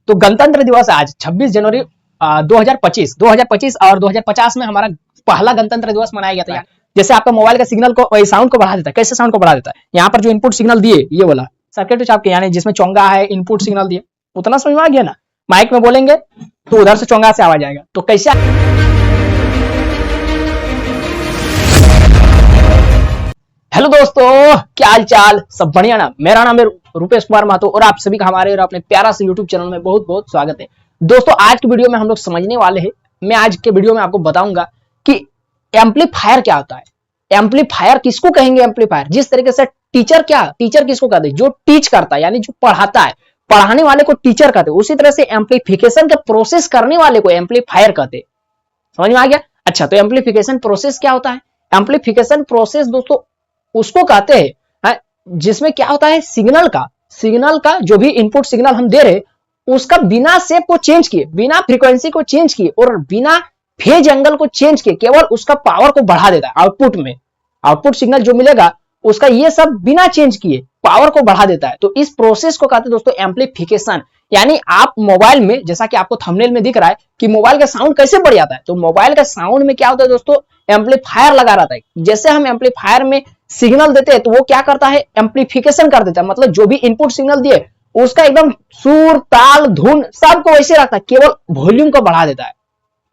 तो गणतंत्र दिवस आज 26 जनवरी 2025 और 2050 में हमारा पहला गणतंत्र दिवस मनाया गया था। जैसे आपका मोबाइल का सिग्नल को साउंड को बढ़ा देता है, कैसे साउंड को बढ़ा देता है, यहाँ पर जो इनपुट सिग्नल दिए ये वाला सर्किट स्विच आपके यानी जिसमें चोंगा है, इनपुट सिग्नल दिए, उतना समझ में आ गया ना। माइक में बोलेंगे तो उधर से चोंगा से आवाज आएगा। तो कैसे हेलो दोस्तों, क्या हाल चाल, सब बढ़िया ना। मेरा नाम है रुपेश कुमार महतो और आप सभी का हमारे और अपने प्यारा से यूट्यूब चैनल में बहुत बहुत स्वागत है। दोस्तों आज की वीडियो में हम लोग समझने वाले हैं, मैं आज के वीडियो में आपको बताऊंगा कि एम्पलीफायर क्या होता है। एम्पलीफायर किसको कहेंगे? एम्पलीफायर जिस तरीके से टीचर किसको कहते हैं? जो टीच करता है यानी जो पढ़ाता है, पढ़ाने वाले को टीचर कहते हैं। उसी तरह से एम्पलीफिकेशन का प्रोसेस करने वाले को एम्पलीफायर कहते हैं। समझ में आ गया? अच्छा, तो एम्पलीफिकेशन प्रोसेस क्या होता है? एम्पलीफिकेशन प्रोसेस दोस्तों उसको कहते हैं जिसमें क्या होता है, सिग्नल का जो भी इनपुट सिग्नल हम दे रहे उसका बिना शेप को चेंज किए, बिना फ्रीक्वेंसी को चेंज किए और बिना फेज एंगल को चेंज किए केवल उसका पावर को बढ़ा देता है। आउटपुट में आउटपुट सिग्नल जो मिलेगा उसका ये सब बिना चेंज किए पावर को बढ़ा देता है। तो इस प्रोसेस को कहते हैं दोस्तों एम्पलीफिकेशन। यानी आप मोबाइल में, जैसा कि आपको थंबनेल में दिख रहा है कि मोबाइल का साउंड कैसे बढ़ जाता है, तो मोबाइल का साउंड में क्या होता है दोस्तों, एम्पलीफायर लगा रहता है। जैसे हम एम्पलीफायर में सिग्नल देते हैं तो वो क्या करता है, एम्पलीफिकेशन कर देता है। मतलब जो भी इनपुट सिग्नल दिए उसका एकदम सुर, ताल, धुन सबको वैसे रखता है, केवल वॉल्यूम को बढ़ा देता है।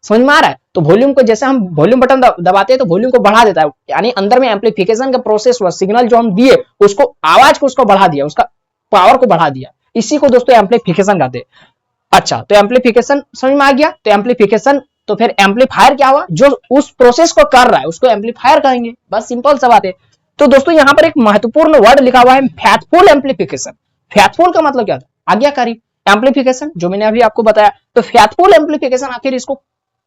समझ में आ रहा है? तो वॉल्यूम को, जैसे हम वॉल्यूम बटन दबाते हैं तो वॉल्यूम को बढ़ा देता है, यानी अंदर में एम्पलीफिकेशन का प्रोसेस हुआ। सिग्नल जो हम दिए उसको, आवाज को उसको बढ़ा दिया, उसका पावर को बढ़ा दिया। इसी को दोस्तों एम्पलीफिकेशन कहते हैं। अच्छा, तो एम्पलीफिकेशन समझ में आ गया। तो एम्पलीफिकेशन, तो फिर एम्पलीफायर क्या हुआ? जो उस प्रोसेस को कर रहा है उसको एम्पलीफायर कहेंगे। बस सिंपल सा बात है। तो दोस्तों यहाँ पर एक महत्वपूर्ण वर्ड लिखा हुआ है, फैथफुल एम्पलीफिकेशन। फैथफुल का मतलब क्या था? आज्ञाकारी। एम्पलीफिकेशन जो मैंने अभी आपको बताया, तो फैथफुल एम्पलीफिकेशन आखिर इसको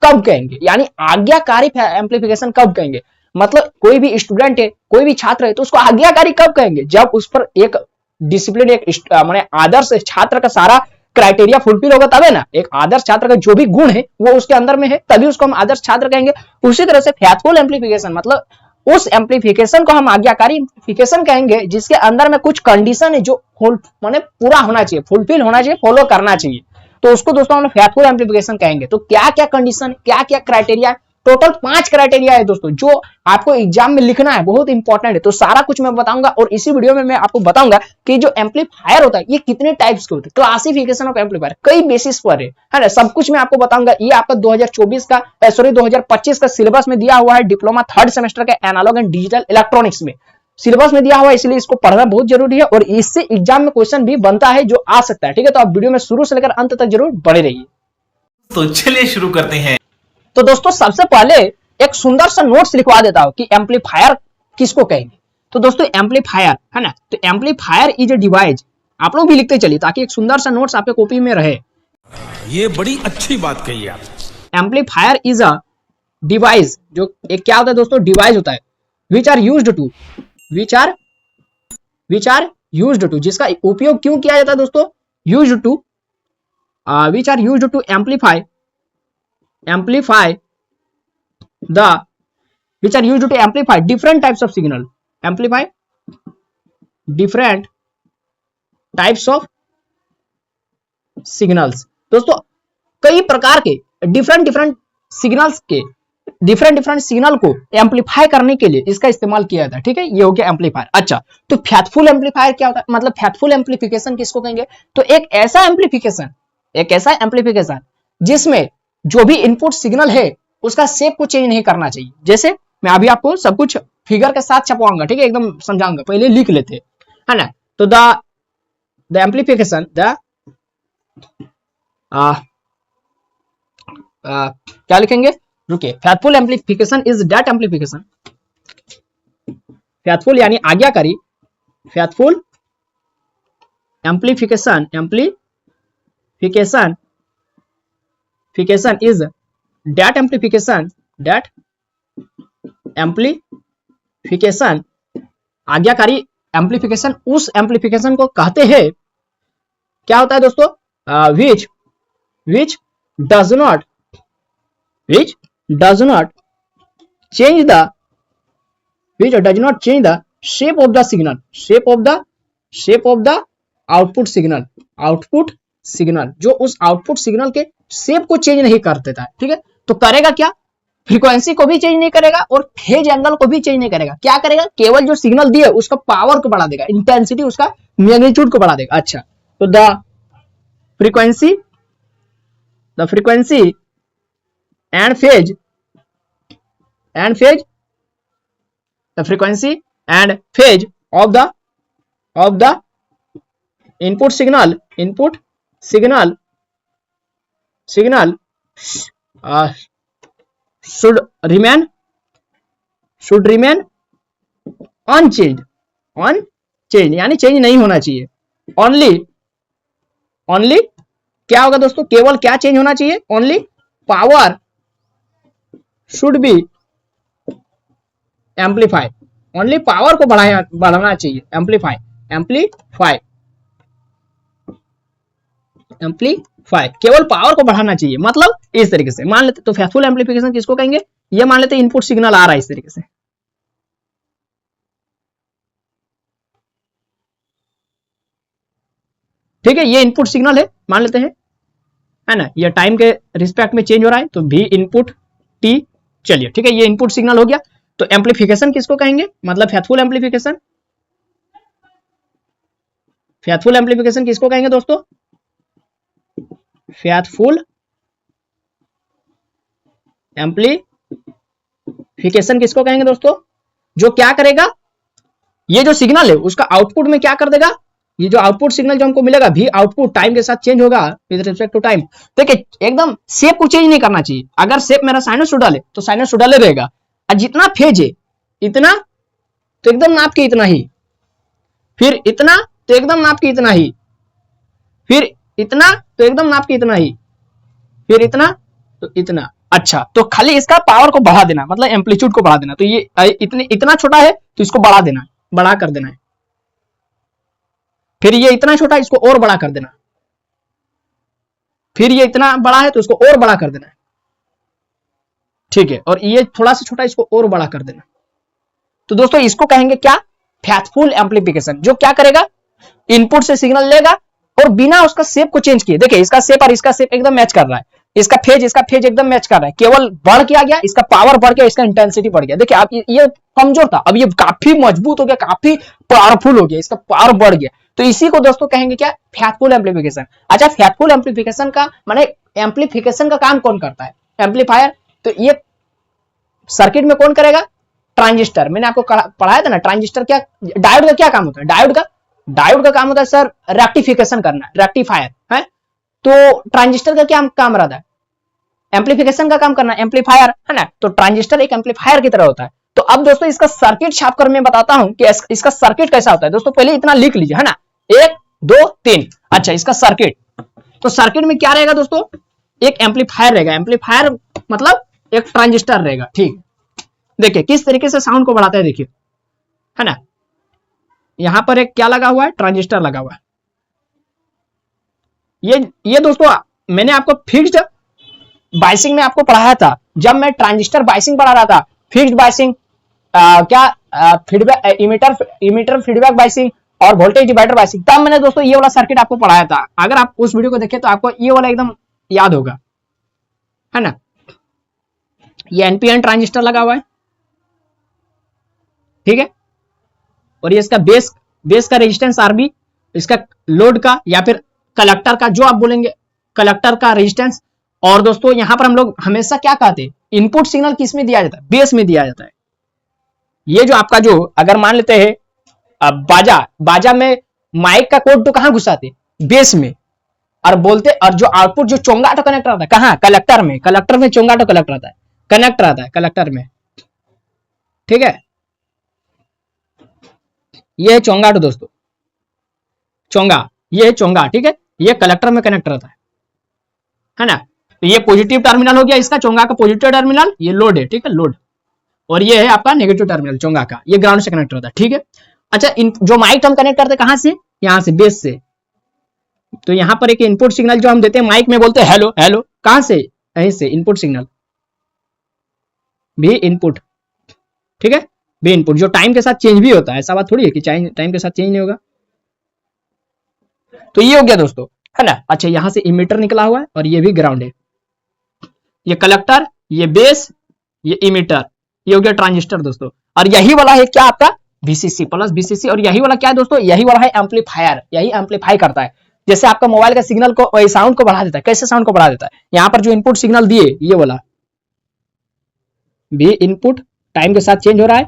कब कहेंगे, यानी आज्ञाकारी एम्पलीफिकेशन कब कहेंगे? मतलब कोई भी स्टूडेंट है, कोई भी छात्र है, तो उसको आज्ञाकारी कब कहेंगे? जब उस पर एक डिसिप्लिन, एक माने आदर्श छात्र का सारा क्राइटेरिया फुलफिल होगा तबे ना। एक आदर्श छात्र का जो भी गुण है वो उसके अंदर में है, तभी उसको हम आदर्श छात्र कहेंगे। उसी तरह से फैथफुल एम्पलीफिकेशन मतलब उस एम्पलीफिकेशन को हम आज्ञाकारी एम्पलीफिकेशन कहेंगे जिसके अंदर में कुछ कंडीशन है जो माने पूरा होना चाहिए, फुलफिल होना चाहिए, फॉलो करना चाहिए। तो उसको दोस्तों हम फैथफुल एम्पलीफिकेशन कहेंगे। तो क्या क्या कंडीशन, क्या क्या क्राइटेरिया? टोटल 5 क्राइटेरिया है दोस्तों जो आपको एग्जाम में लिखना है, बहुत इंपॉर्टेंट है। तो सारा कुछ मैं बताऊंगा और इसी वीडियो में मैं आपको बताऊंगा कि जो एम्पलीफायर होता है ये कितने टाइप्स के होते हैं, क्लासिफिकेशन ऑफ एम्पलीफायर कई बेसिस पर है ना। सब कुछ मैं आपको बताऊंगा। ये आपका 2025 का सिलेबस में दिया हुआ है, डिप्लोमा 3rd सेमेस्टर के एनालॉग एंड डिजिटल इलेक्ट्रॉनिक्स में सिलेबस में दिया हुआ है, इसलिए इसको पढ़ना बहुत जरूरी है और इससे एग्जाम में क्वेश्चन भी बनता है जो आ सकता है। ठीक है, तो आप वीडियो में शुरू से लेकर अंत तक जरूर बने रहिए। तो चलिए शुरू करते हैं। तो दोस्तों सबसे पहले एक सुंदर सा नोट्स लिखवा देता हूं कि एम्पलीफायर किसको कहेंगे। तो दोस्तों एम्पलीफायर है ना, तो एम्पलीफायर इज ए डिवाइस। आप लोग भी लिखते चलिए ताकि एक सुंदर सा नोट्स आपके कॉपी में रहे। ये बड़ी अच्छी बात कही आप। एम्पलीफायर इज अ डिवाइस, जो एक क्या होता है दोस्तों, डिवाइस होता है विच आर यूज्ड टू, जिसका उपयोग क्यों किया जाता है दोस्तों? Used to which are used to amplify different types of signal, amplify different types of signals। दोस्तों कई प्रकार के डिफरेंट सिग्नल को एम्पलीफाई करने के लिए इसका इस्तेमाल किया जाता है। ठीक है, ये हो गया एम्पलीफायर। अच्छा, तो फैथफुल एम्पलीफायर क्या होता है? मतलब फैथफुल एम्पलीफिकेशन किसको कहेंगे? तो एक ऐसा एम्पलीफिकेशन जिसमें जो भी इनपुट सिग्नल है उसका शेप को चेंज नहीं करना चाहिए। जैसे मैं अभी आपको सब कुछ फिगर के साथ छपवाऊंगा, ठीक है, एकदम समझाऊंगा, पहले लिख लेते है ना। तो द एम्पलीफिकेशन, क्या लिखेंगे, रुकिए। Faithful amplification is that amplification, faithful यानी आज्ञाकारी, faithful amplification is that amplification आज्ञाकारी एम्पलीफिकेशन उस एम्पलीफिकेशन को कहते हैं। क्या होता है दोस्तों? which does not change the shape of the signal, shape of the output signal, जो उस आउटपुट सिग्नल के शेप को चेंज नहीं कर देता है, ठीक है। तो करेगा क्या, फ्रीक्वेंसी को भी चेंज नहीं करेगा और फेज एंगल को भी चेंज नहीं करेगा। क्या करेगा, केवल जो सिग्नल दिए उसका पावर को बढ़ा देगा, इंटेंसिटी उसका मैग्नीट्यूड को बढ़ा देगा। अच्छा, तो the frequency and phase the frequency and phase of the input signal should remain unchanged यानी चेंज नहीं होना चाहिए। ओनली क्या होगा दोस्तों, केवल क्या चेंज होना चाहिए, only power should be amplify, only power को बढ़ाना चाहिए, एम्पलीफाई, केवल पावर को बढ़ाना चाहिए। मतलब इस तरीके से मान लेते, तो फेथफुल एम्पलीफिकेशन किसको कहेंगे, ये मान लेते इनपुट सिग्नल आ रहा है इस तरीके से, ठीक है, ये इनपुट सिग्नल है मान लेते हैं, है ना, ये टाइम के रिस्पेक्ट में चेंज हो रहा है, तो भी इनपुट टी, चलिए ठीक है, ये इनपुट सिग्नल हो गया। तो एम्पलीफिकेशन किसको कहेंगे, मतलब फेथफुल एम्पलीफिकेशन किसको कहेंगे दोस्तों, फेथफुल एम्पलीफिकेशन किसको कहेंगे दोस्तों, जो क्या करेगा, ये जो सिग्नल है उसका आउटपुट में क्या कर देगा, ये जो आउटपुट सिग्नल जो हमको मिलेगा भी आउटपुट टाइम के साथ चेंज होगा विद रिस्पेक्ट टू टाइम। देखिए एकदम शेप को चेंज नहीं करना चाहिए, अगर शेप मेरा साइनोसॉइडल है तो साइनोसॉइडल रहेगा, और जितना फेज है इतना तो एकदम नाप के इतना ही, फिर इतना तो एकदम नाप के इतना ही, फिर इतना तो एकदम नाप के इतना ही, फिर इतना तो इतना। अच्छा, तो खाली इसका पावर को बढ़ा देना, मतलब एम्पलीट्यूड को बढ़ा देना, तो ये इतना छोटा है तो इसको बढ़ा देना, बड़ा कर देना है, फिर ये इतना छोटा है इसको और बड़ा कर देना, फिर ये इतना बड़ा है तो इसको और बड़ा कर देना है, ठीक है, और ये थोड़ा सा छोटा इसको और बड़ा कर देना। तो दोस्तों इसको कहेंगे क्या, फेथफुल एम्पलीफिकेशन, जो क्या करेगा, इनपुट से सिग्नल लेगा और बिना उसका शेप को चेंज किए, देखिए इसका शेप और इसका शेप एकदम मैच कर रहा है, इसका फेज एकदम मैच कर रहा है, केवल बढ़ के आ गया, इसका पावर बढ़ गया, इसका इंटेंसिटी बढ़ गया। देखिए आप ये कमजोर था, अब ये काफी मजबूत हो गया, काफी पावरफुल हो गया, इसका पावर बढ़ गया, तो इसी को दोस्तों कहेंगे क्या, फेथफुल एम्पलीफिकेशन। अच्छा, फेथफुल एम्पलीफिकेशन का माने एम्पलीफिकेशन का काम कौन करता है, एम्पलीफायर, तो ये सर्किट में कौन करेगा, ट्रांजिस्टर। मैंने आपको पढ़ाया था ना, ट्रांजिस्टर क्या, डायोड का क्या काम होता है, डायोड का काम होता है सर रेक्टिफिकेशन करना, रेक्टिफायर है, तो ट्रांजिस्टर का क्या काम रहता है, एम्पलीफिकेशन का काम करना, एम्पलीफायर है ना, तो ट्रांजिस्टर एक एम्पलीफायर की तरह होता है। तो अब दोस्तों इसका सर्किट छापकर मैं बताता हूं कि इसका सर्किट कैसा होता है। दोस्तों पहले इतना लिख लीजिए, है ना, 1 2 3। अच्छा, इसका सर्किट, तो सर्किट में क्या रहेगा दोस्तों, एक एम्पलीफायर रहेगा, एम्पलीफायर मतलब एक ट्रांजिस्टर रहेगा, ठीक। देखिए किस तरीके से साउंड को बढ़ाता है, देखिए, है ना, यहां पर एक क्या लगा हुआ है, ट्रांजिस्टर लगा हुआ है। ये दोस्तों मैंने आपको फिक्स्ड बायसिंग में आपको पढ़ाया था, जब मैं ट्रांजिस्टर बायसिंग पढ़ा रहा था, fixed biasing, feedback emitter feedback biasing और वोल्टेज डिवाइडर बायसिंग, तब मैंने दोस्तों ये वाला सर्किट आपको पढ़ाया था। अगर आप उस वीडियो को देखें तो आपको ये वाला एकदम याद होगा, है ना। ये एनपीएन ट्रांजिस्टर लगा हुआ है, ठीक है, और ये इसका बेस का रेजिस्टेंस आरबी, इसका लोड का या फिर कलेक्टर का, जो आप बोलेंगे कलेक्टर का रेजिस्टेंस। और दोस्तों यहां पर हम लोग हमेशा क्या कहते हैं, इनपुट सिग्नल किस में दिया जाता है, बेस में दिया जाता है। ये जो आपका जो अगर मान लेते हैं बाजा में माइक का कोड तो कहां घुसाते, बेस में, और बोलते, और जो आउटपुट जो चोंगाटो कनेक्ट रहता है कहां, कलेक्टर में चोंगाटो कनेक्ट रहता है कलेक्टर में, ठीक है। ये है चोंगाटो दोस्तों, ये है चोंगा, ठीक है, ये कलेक्टर में कनेक्ट रहता है ना। तो ये पॉजिटिव टर्मिनल हो गया इसका, चोंगा का पॉजिटिव टर्मिनल, ये लोड है, ठीक है, लोड, और ये है आपका नेगेटिव टर्मिनल चोंगा का, ये ग्राउंड से कनेक्ट रहता है, ठीक है। अच्छा, जो माइक हम कनेक्ट करते हैं कहां से, यहां से, बेस से। तो यहां पर एक इनपुट सिग्नल जो हम देते हैं माइक में, बोलते हैं हेलो हेलो, कहां से, यहीं से, इनपुट सिग्नल भी इनपुट, ठीक है, भी इनपुट, जो टाइम के साथ चेंज भी होता है, ऐसा बात थोड़ी है कि टाइम के साथ चेंज नहीं होगा। तो ये हो गया दोस्तों, है ना। अच्छा, यहां से इमीटर निकला हुआ है और ये भी ग्राउंड है। ये कलेक्टर, ये बेस, ये इमीटर, ये हो गया ट्रांजिस्टर दोस्तों। और यही वाला है क्या आपका VCC प्लस VCC, और यही वाला क्या है दोस्तों, यही वाला है एम्पलीफायर, यही एम्पलीफाई करता है। जैसे आपका मोबाइल का सिग्नल को, साउंड को बढ़ा देता है। कैसे साउंड को बढ़ा देता है, यहाँ पर जो इनपुट सिग्नल दिए, ये वाला भी इनपुट टाइम के साथ चेंज हो रहा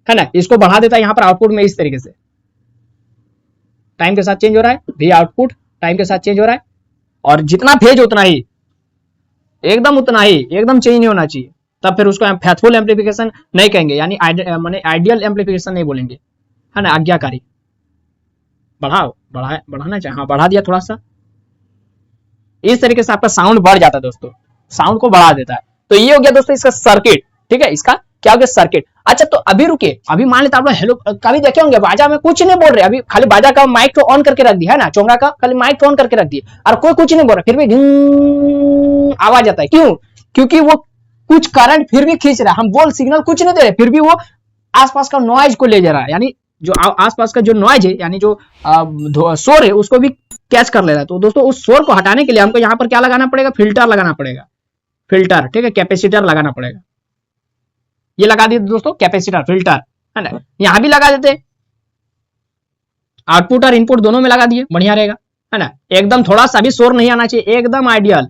है ना, इसको बढ़ा देता है यहाँ पर आउटपुट में इस तरीके से, टाइम के साथ चेंज हो रहा है, भी आउटपुट टाइम के साथ चेंज हो रहा है। और जितना फेज उतना ही, एकदम उतना ही, एकदम चेंज नहीं होना चाहिए। तब फिर उसको फेथफुल एम्पलीफिकेशन नहीं कहेंगे, यानी माने आइडियल एम्पलीफिकेशन नहीं बोलेंगे, है ना, आज्ञाकारी। बढ़ाओ, बढ़ाना चाहिए, हाँ बढ़ा दिया थोड़ा सा, इस तरीके से आपका साउंड बढ़ जाता है दोस्तों, साउंड को बढ़ा देता है। तो ये हो गया दोस्तों इसका सर्किट, ठीक है, इसका क्या हो गया सर्किट। अच्छा, तो अभी रुके, अभी मान लेते आप लोग हेलो कभी देखे होंगे, बाजा में कुछ नहीं बोल रहे, अभी खाली बाजा का माइक को ऑन करके रख दिया है ना, चोंगा का खाली माइक ऑन करके रख दिया और कोई कुछ नहीं बोल रहा, फिर भी आवाज आता है। क्यों? क्योंकि वो कुछ करंट फिर भी खींच रहा है, हम बोल सिग्नल कुछ नहीं दे रहे, फिर भी वो आसपास का नॉइज को ले जा रहा है, यानी जो आसपास का जो नॉइज है, यानी जो शोर है, उसको भी कैच कर ले रहा है। तो दोस्तों उस शोर को हटाने के लिए हमको यहाँ पर क्या लगाना पड़ेगा, फिल्टर लगाना पड़ेगा, फिल्टर, ठीक है, कैपेसिटर लगाना पड़ेगा। ये लगा दिए दोस्तों कैपेसिटर, फिल्टर, है ना। यहां भी लगा देते, आउटपुट और इनपुट दोनों में लगा दिए, बढ़िया रहेगा, है ना। एकदम थोड़ा सा भी शोर नहीं आना चाहिए, एकदम आइडियल,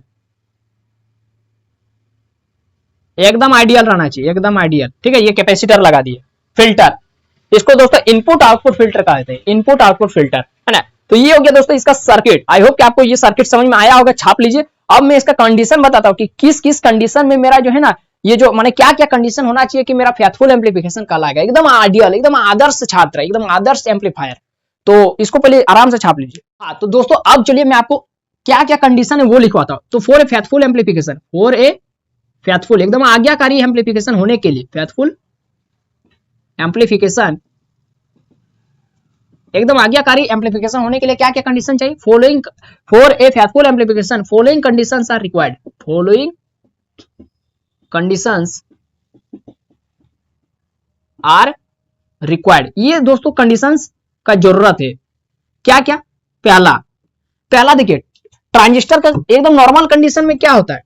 एकदम आइडियल रहना चाहिए, एकदम आइडियल, ठीक है। ये कैपेसिटर लगा दिए, फिल्टर, इसको दोस्तों इनपुट आउटपुट फिल्टर कहते हैं, इनपुट आउटपुट फिल्टर, है ना। तो ये हो गया दोस्तों इसका सर्किट। आई होप कि आपको ये सर्किट समझ में आया होगा, छाप लीजिए। अब मैं इसका कंडीशन बताता हूं कि किस किस कंडीशन में मेरा जो है ना, ये जो माने क्या क्या कंडीशन होना चाहिए कि मेरा फेथफुल एम्पलीफिकेशन कहलाएगा, एकदम आइडियल, एकदम आदर्श छात्र, एकदम आदर्श एम्पलीफायर। तो इसको पहले आराम से छाप लीजिए। हाँ, तो दोस्तों अब चलिए मैं आपको क्या क्या कंडीशन है वो लिखवाता हूं। तो for a faithful amplification, for a faithful, एकदम आज्ञाकारी एम्पलीफिकेशन होने के लिए, फेथफुल एम्पलीफिकेशन, एकदम आज्ञाकारी एम्पलीफिकेशन होने के लिए क्या क्या कंडीशन चाहिए, following, for a faithful amplification following conditions are required, following conditions are required. ये दोस्तों कंडीशंस का जरूरत है। क्या क्या? पहला देखिए, ट्रांजिस्टर का एकदम नॉर्मल कंडीशन में क्या होता है,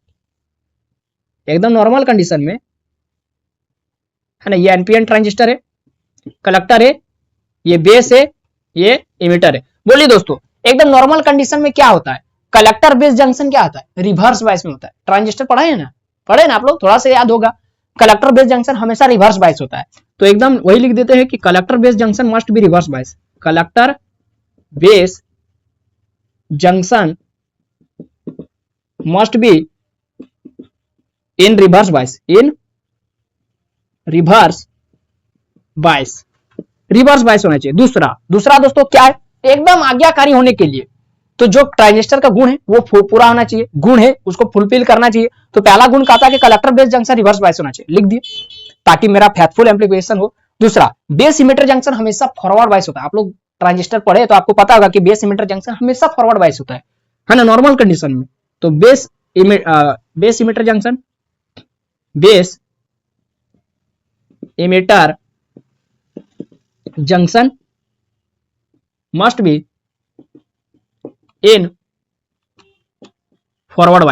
एकदम नॉर्मल कंडीशन में, है ना, ये एनपीएन ट्रांजिस्टर है, कलेक्टर है, ये बेस है, ये इमीटर है। बोलिए दोस्तों, एकदम नॉर्मल कंडीशन में क्या होता है, कलेक्टर बेस जंक्शन क्या होता है, रिवर्स बायस में होता है। ट्रांजिस्टर पढ़ा है ना, पढ़े ना आप लोग, थोड़ा सा याद होगा। कलेक्टर बेस जंक्शन हमेशा रिवर्स बायस होता है, तो एकदम वही लिख देते हैं कि collector base junction must be reverse bias, collector base junction must be in reverse bias, in reverse bias, reverse bias होना चाहिए। दूसरा दोस्तों क्या है, एकदम आज्ञाकारी होने के लिए तो जो ट्रांजिस्टर का गुण है वो पूरा होना चाहिए, गुण है उसको फुलफिल करना चाहिए। तो पहला गुण कहता है कि collector base junction reverse bias होना चाहिए, लिख दिए ताकि मेरा फेथफुल एम्पलीफिकेशन हो। दूसरा, बेस इमीटर जंक्शन हमेशा फॉरवर्ड बायस होता है। आप लोग ट्रांजिस्टर पढ़े तो आपको पता होगा कि बेस इमीटर जंक्शन हमेशा फॉरवर्ड बायस होता है ना, नॉर्मल कंडीशन में। तो base emitter junction, base emitter junction must be in forward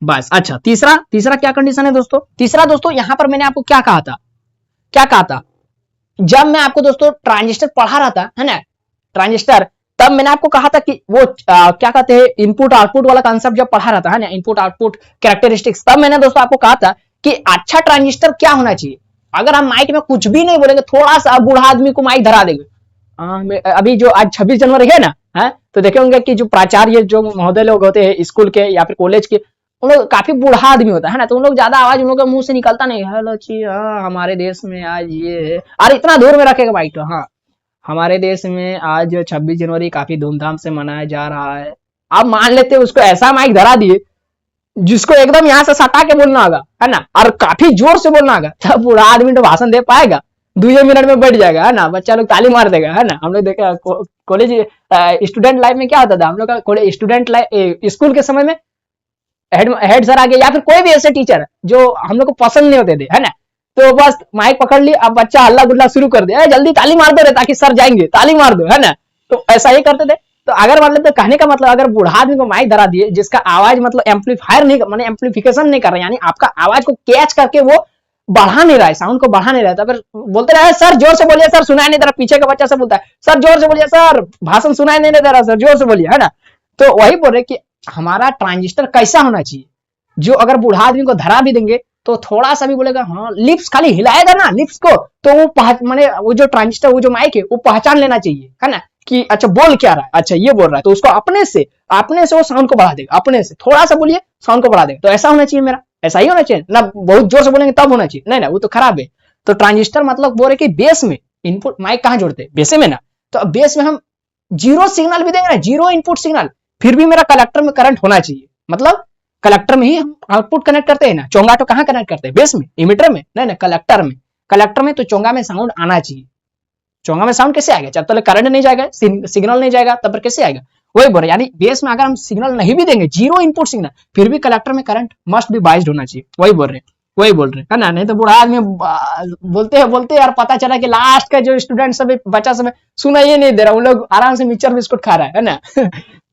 bias. अच्छा, तीसरा क्या कंडीशन है दोस्तों, तीसरा दोस्तों यहां पर मैंने आपको क्या कहा था, जब मैं आपको दोस्तों ट्रांजिस्टर पढ़ा रहा था, है ना, ट्रांजिस्टर, तब मैंने आपको कहा था कि वो क्या कहते हैं, इनपुट आउटपुट वाला कांसेप्ट जब पढ़ा रहा था, है ना, इनपुट आउटपुट कैरेक्टरिस्टिक्स, तब मैंने दोस्तों आपको कहा था कि अच्छा ट्रांजिस्टर क्या होना चाहिए। अगर हम माइक में कुछ भी नहीं बोलेंगे, थोड़ा सा बूढ़ा आदमी को माइक धरा देंगे, अभी जो आज 26 जनवरी है ना, है, तो देखे होंगे कि जो प्राचार्य जो महोदय लोग होते हैं स्कूल के या फिर कॉलेज के, उन लोग काफी बूढ़ा आदमी होता है ना, तो उन लोग ज्यादा आवाज उन लोग के मुंह से निकलता नहीं, हेलो जी, हाँ हमारे देश में आज ये है, और इतना दूर में रखेगा माइक, तो हाँ हमारे देश में आज 26 जनवरी काफी धूमधाम से मनाया जा रहा है। अब मान लेते उसको ऐसा माइक धरा दिए जिसको एकदम यहाँ से सटा के बोलना होगा, है ना, और काफी जोर से बोलना होगा, तब बूढ़ा आदमी तो भाषण दे पाएगा, 2 मिनट में बैठ जाएगा, है ना, बच्चा लोग ताली मार देगा, है ना। हम लोग देखा कॉलेज स्टूडेंट लाइफ में क्या होता था, हम लोग का स्टूडेंट लाइफ स्कूल के समय में हेड सर आ गए या फिर कोई भी ऐसे टीचर जो हम लोग को पसंद नहीं होते थे, है ना, तो बस माइक पकड़ ली, अब बच्चा हल्ला गुल्ला शुरू कर दिया, जल्दी ताली मार दो रे ताकि सर जाएंगे, ताली मार दो, है ना। तो ऐसा ही करते थे। तो अगर मतलब तो कहने का मतलब अगर बूढ़ा आदमी को माइक धरा दिए जिसका आवाज मतलब एम्पलीफायर नहीं, माने एम्पलीफिकेशन नहीं कर रहा, यानी आपका आवाज को कैच करके वो बढ़ा नहीं रहा है, साउंड को बढ़ा नहीं रहा है, तो फिर बोलते रहे सर जोर से बोलिए, सर सुनाई नहीं दे रहा। पीछे का बच्चा से बोलता है सर जोर से बोलिए, सर भाषण सुनाई नहीं दे रहा, सर जोर से बोलिए, है ना। तो वही बोल रहे कि हमारा ट्रांजिस्टर कैसा होना चाहिए, जो अगर बूढ़ा आदमी को धरा भी देंगे तो थोड़ा सा भी बोलेगा, हाँ लिप्स खाली हिलाएगा ना लिप्स को, तो वो माने वो जो ट्रांजिस्टर, वो जो माइक है वो पहचान लेना चाहिए, है ना, कि अच्छा बोल क्या रहा है, अच्छा ये बोल रहा है, तो उसको अपने से वो साउंड को बढ़ा देगा, अपने से थोड़ा सा बोलिए साउंड को बढ़ा देगा। तो ऐसा होना चाहिए मेरा, ऐसा ही होना चाहिए ना, बहुत जोर से बोलेंगे तब होना चाहिए, नहीं ना वो तो खराब है। तो ट्रांजिस्टर मतलब बोल रहे कि बेस में इनपुट माइक कहाँ जोड़ते हैं, बेसे में ना, तो अब बेस में हम जीरो सिग्नल भी देंगे ना, जीरो इनपुट सिग्नल, फिर भी मेरा कलेक्टर में करंट होना चाहिए, मतलब कलेक्टर में ही हम आउटपुट कनेक्ट करते हैं ना, चोंगा तो कहाँ कनेक्ट करते हैं, बेस में, इमीटर में, नहीं ना कलेक्टर में, कलेक्टर में तो चोंगा में साउंड आना चाहिए। चोंगा में साउंड कैसे आएगा, जब तक करंट नहीं जाएगा, सिग्नल नहीं जाएगा, तब पर कैसे आएगा, वही बोल रहे, यानी बेस में अगर हम सिग्नल नहीं भी देंगे, जीरो इनपुट सिग्नल, फिर भी कलेक्टर में करंट मस्ट बी बाइज्ड होना चाहिए, वही बोल रहे है ना। नहीं तो बूढ़ा आदमी बोलते यार पता चला कि लास्ट का जो स्टूडेंट सब बच्चा सब सुनाई नहीं दे रहा, उन लोग आराम से मिक्सचर बिस्कुट खा रहा है ना।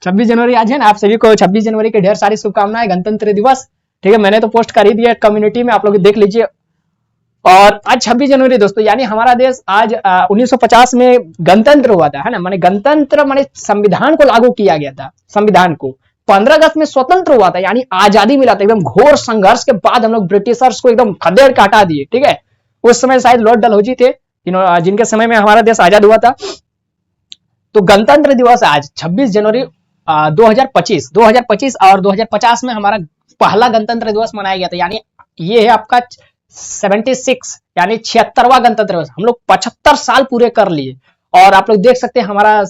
26 जनवरी आज है ना, आप सभी को 26 जनवरी के ढेर सारी शुभकामनाएं, गणतंत्र दिवस, ठीक है, मैंने तो पोस्ट कर ही दिया कम्युनिटी में, आप लोग देख लीजिए। और आज 26 जनवरी दोस्तों, यानी हमारा देश आज 1950 में गणतंत्र हुआ था, है ना, माने गणतंत्र माने संविधान को लागू किया गया था, संविधान को 15 अगस्त में स्वतंत्र हुआ था, यानी आजादी मिला था। एकदम घोर संघर्ष के बाद हम लोग ब्रिटिशर्स को एकदम खदेड़ के हटा दिए, ठीक है। उस समय शायद लॉर्ड डलहौजी थे जिनके समय में हमारा देश आजाद हुआ था। तो गणतंत्र दिवस आज 26 जनवरी 2025 और 2050 में हमारा पहला गणतंत्र दिवस मनाया गया था, यानी ये है आपका 76 यानी 76वां गणतंत्र दिवस। हम लोग 75 साल पूरे कर लिए। और आप लोग देख सकते हैं हमारा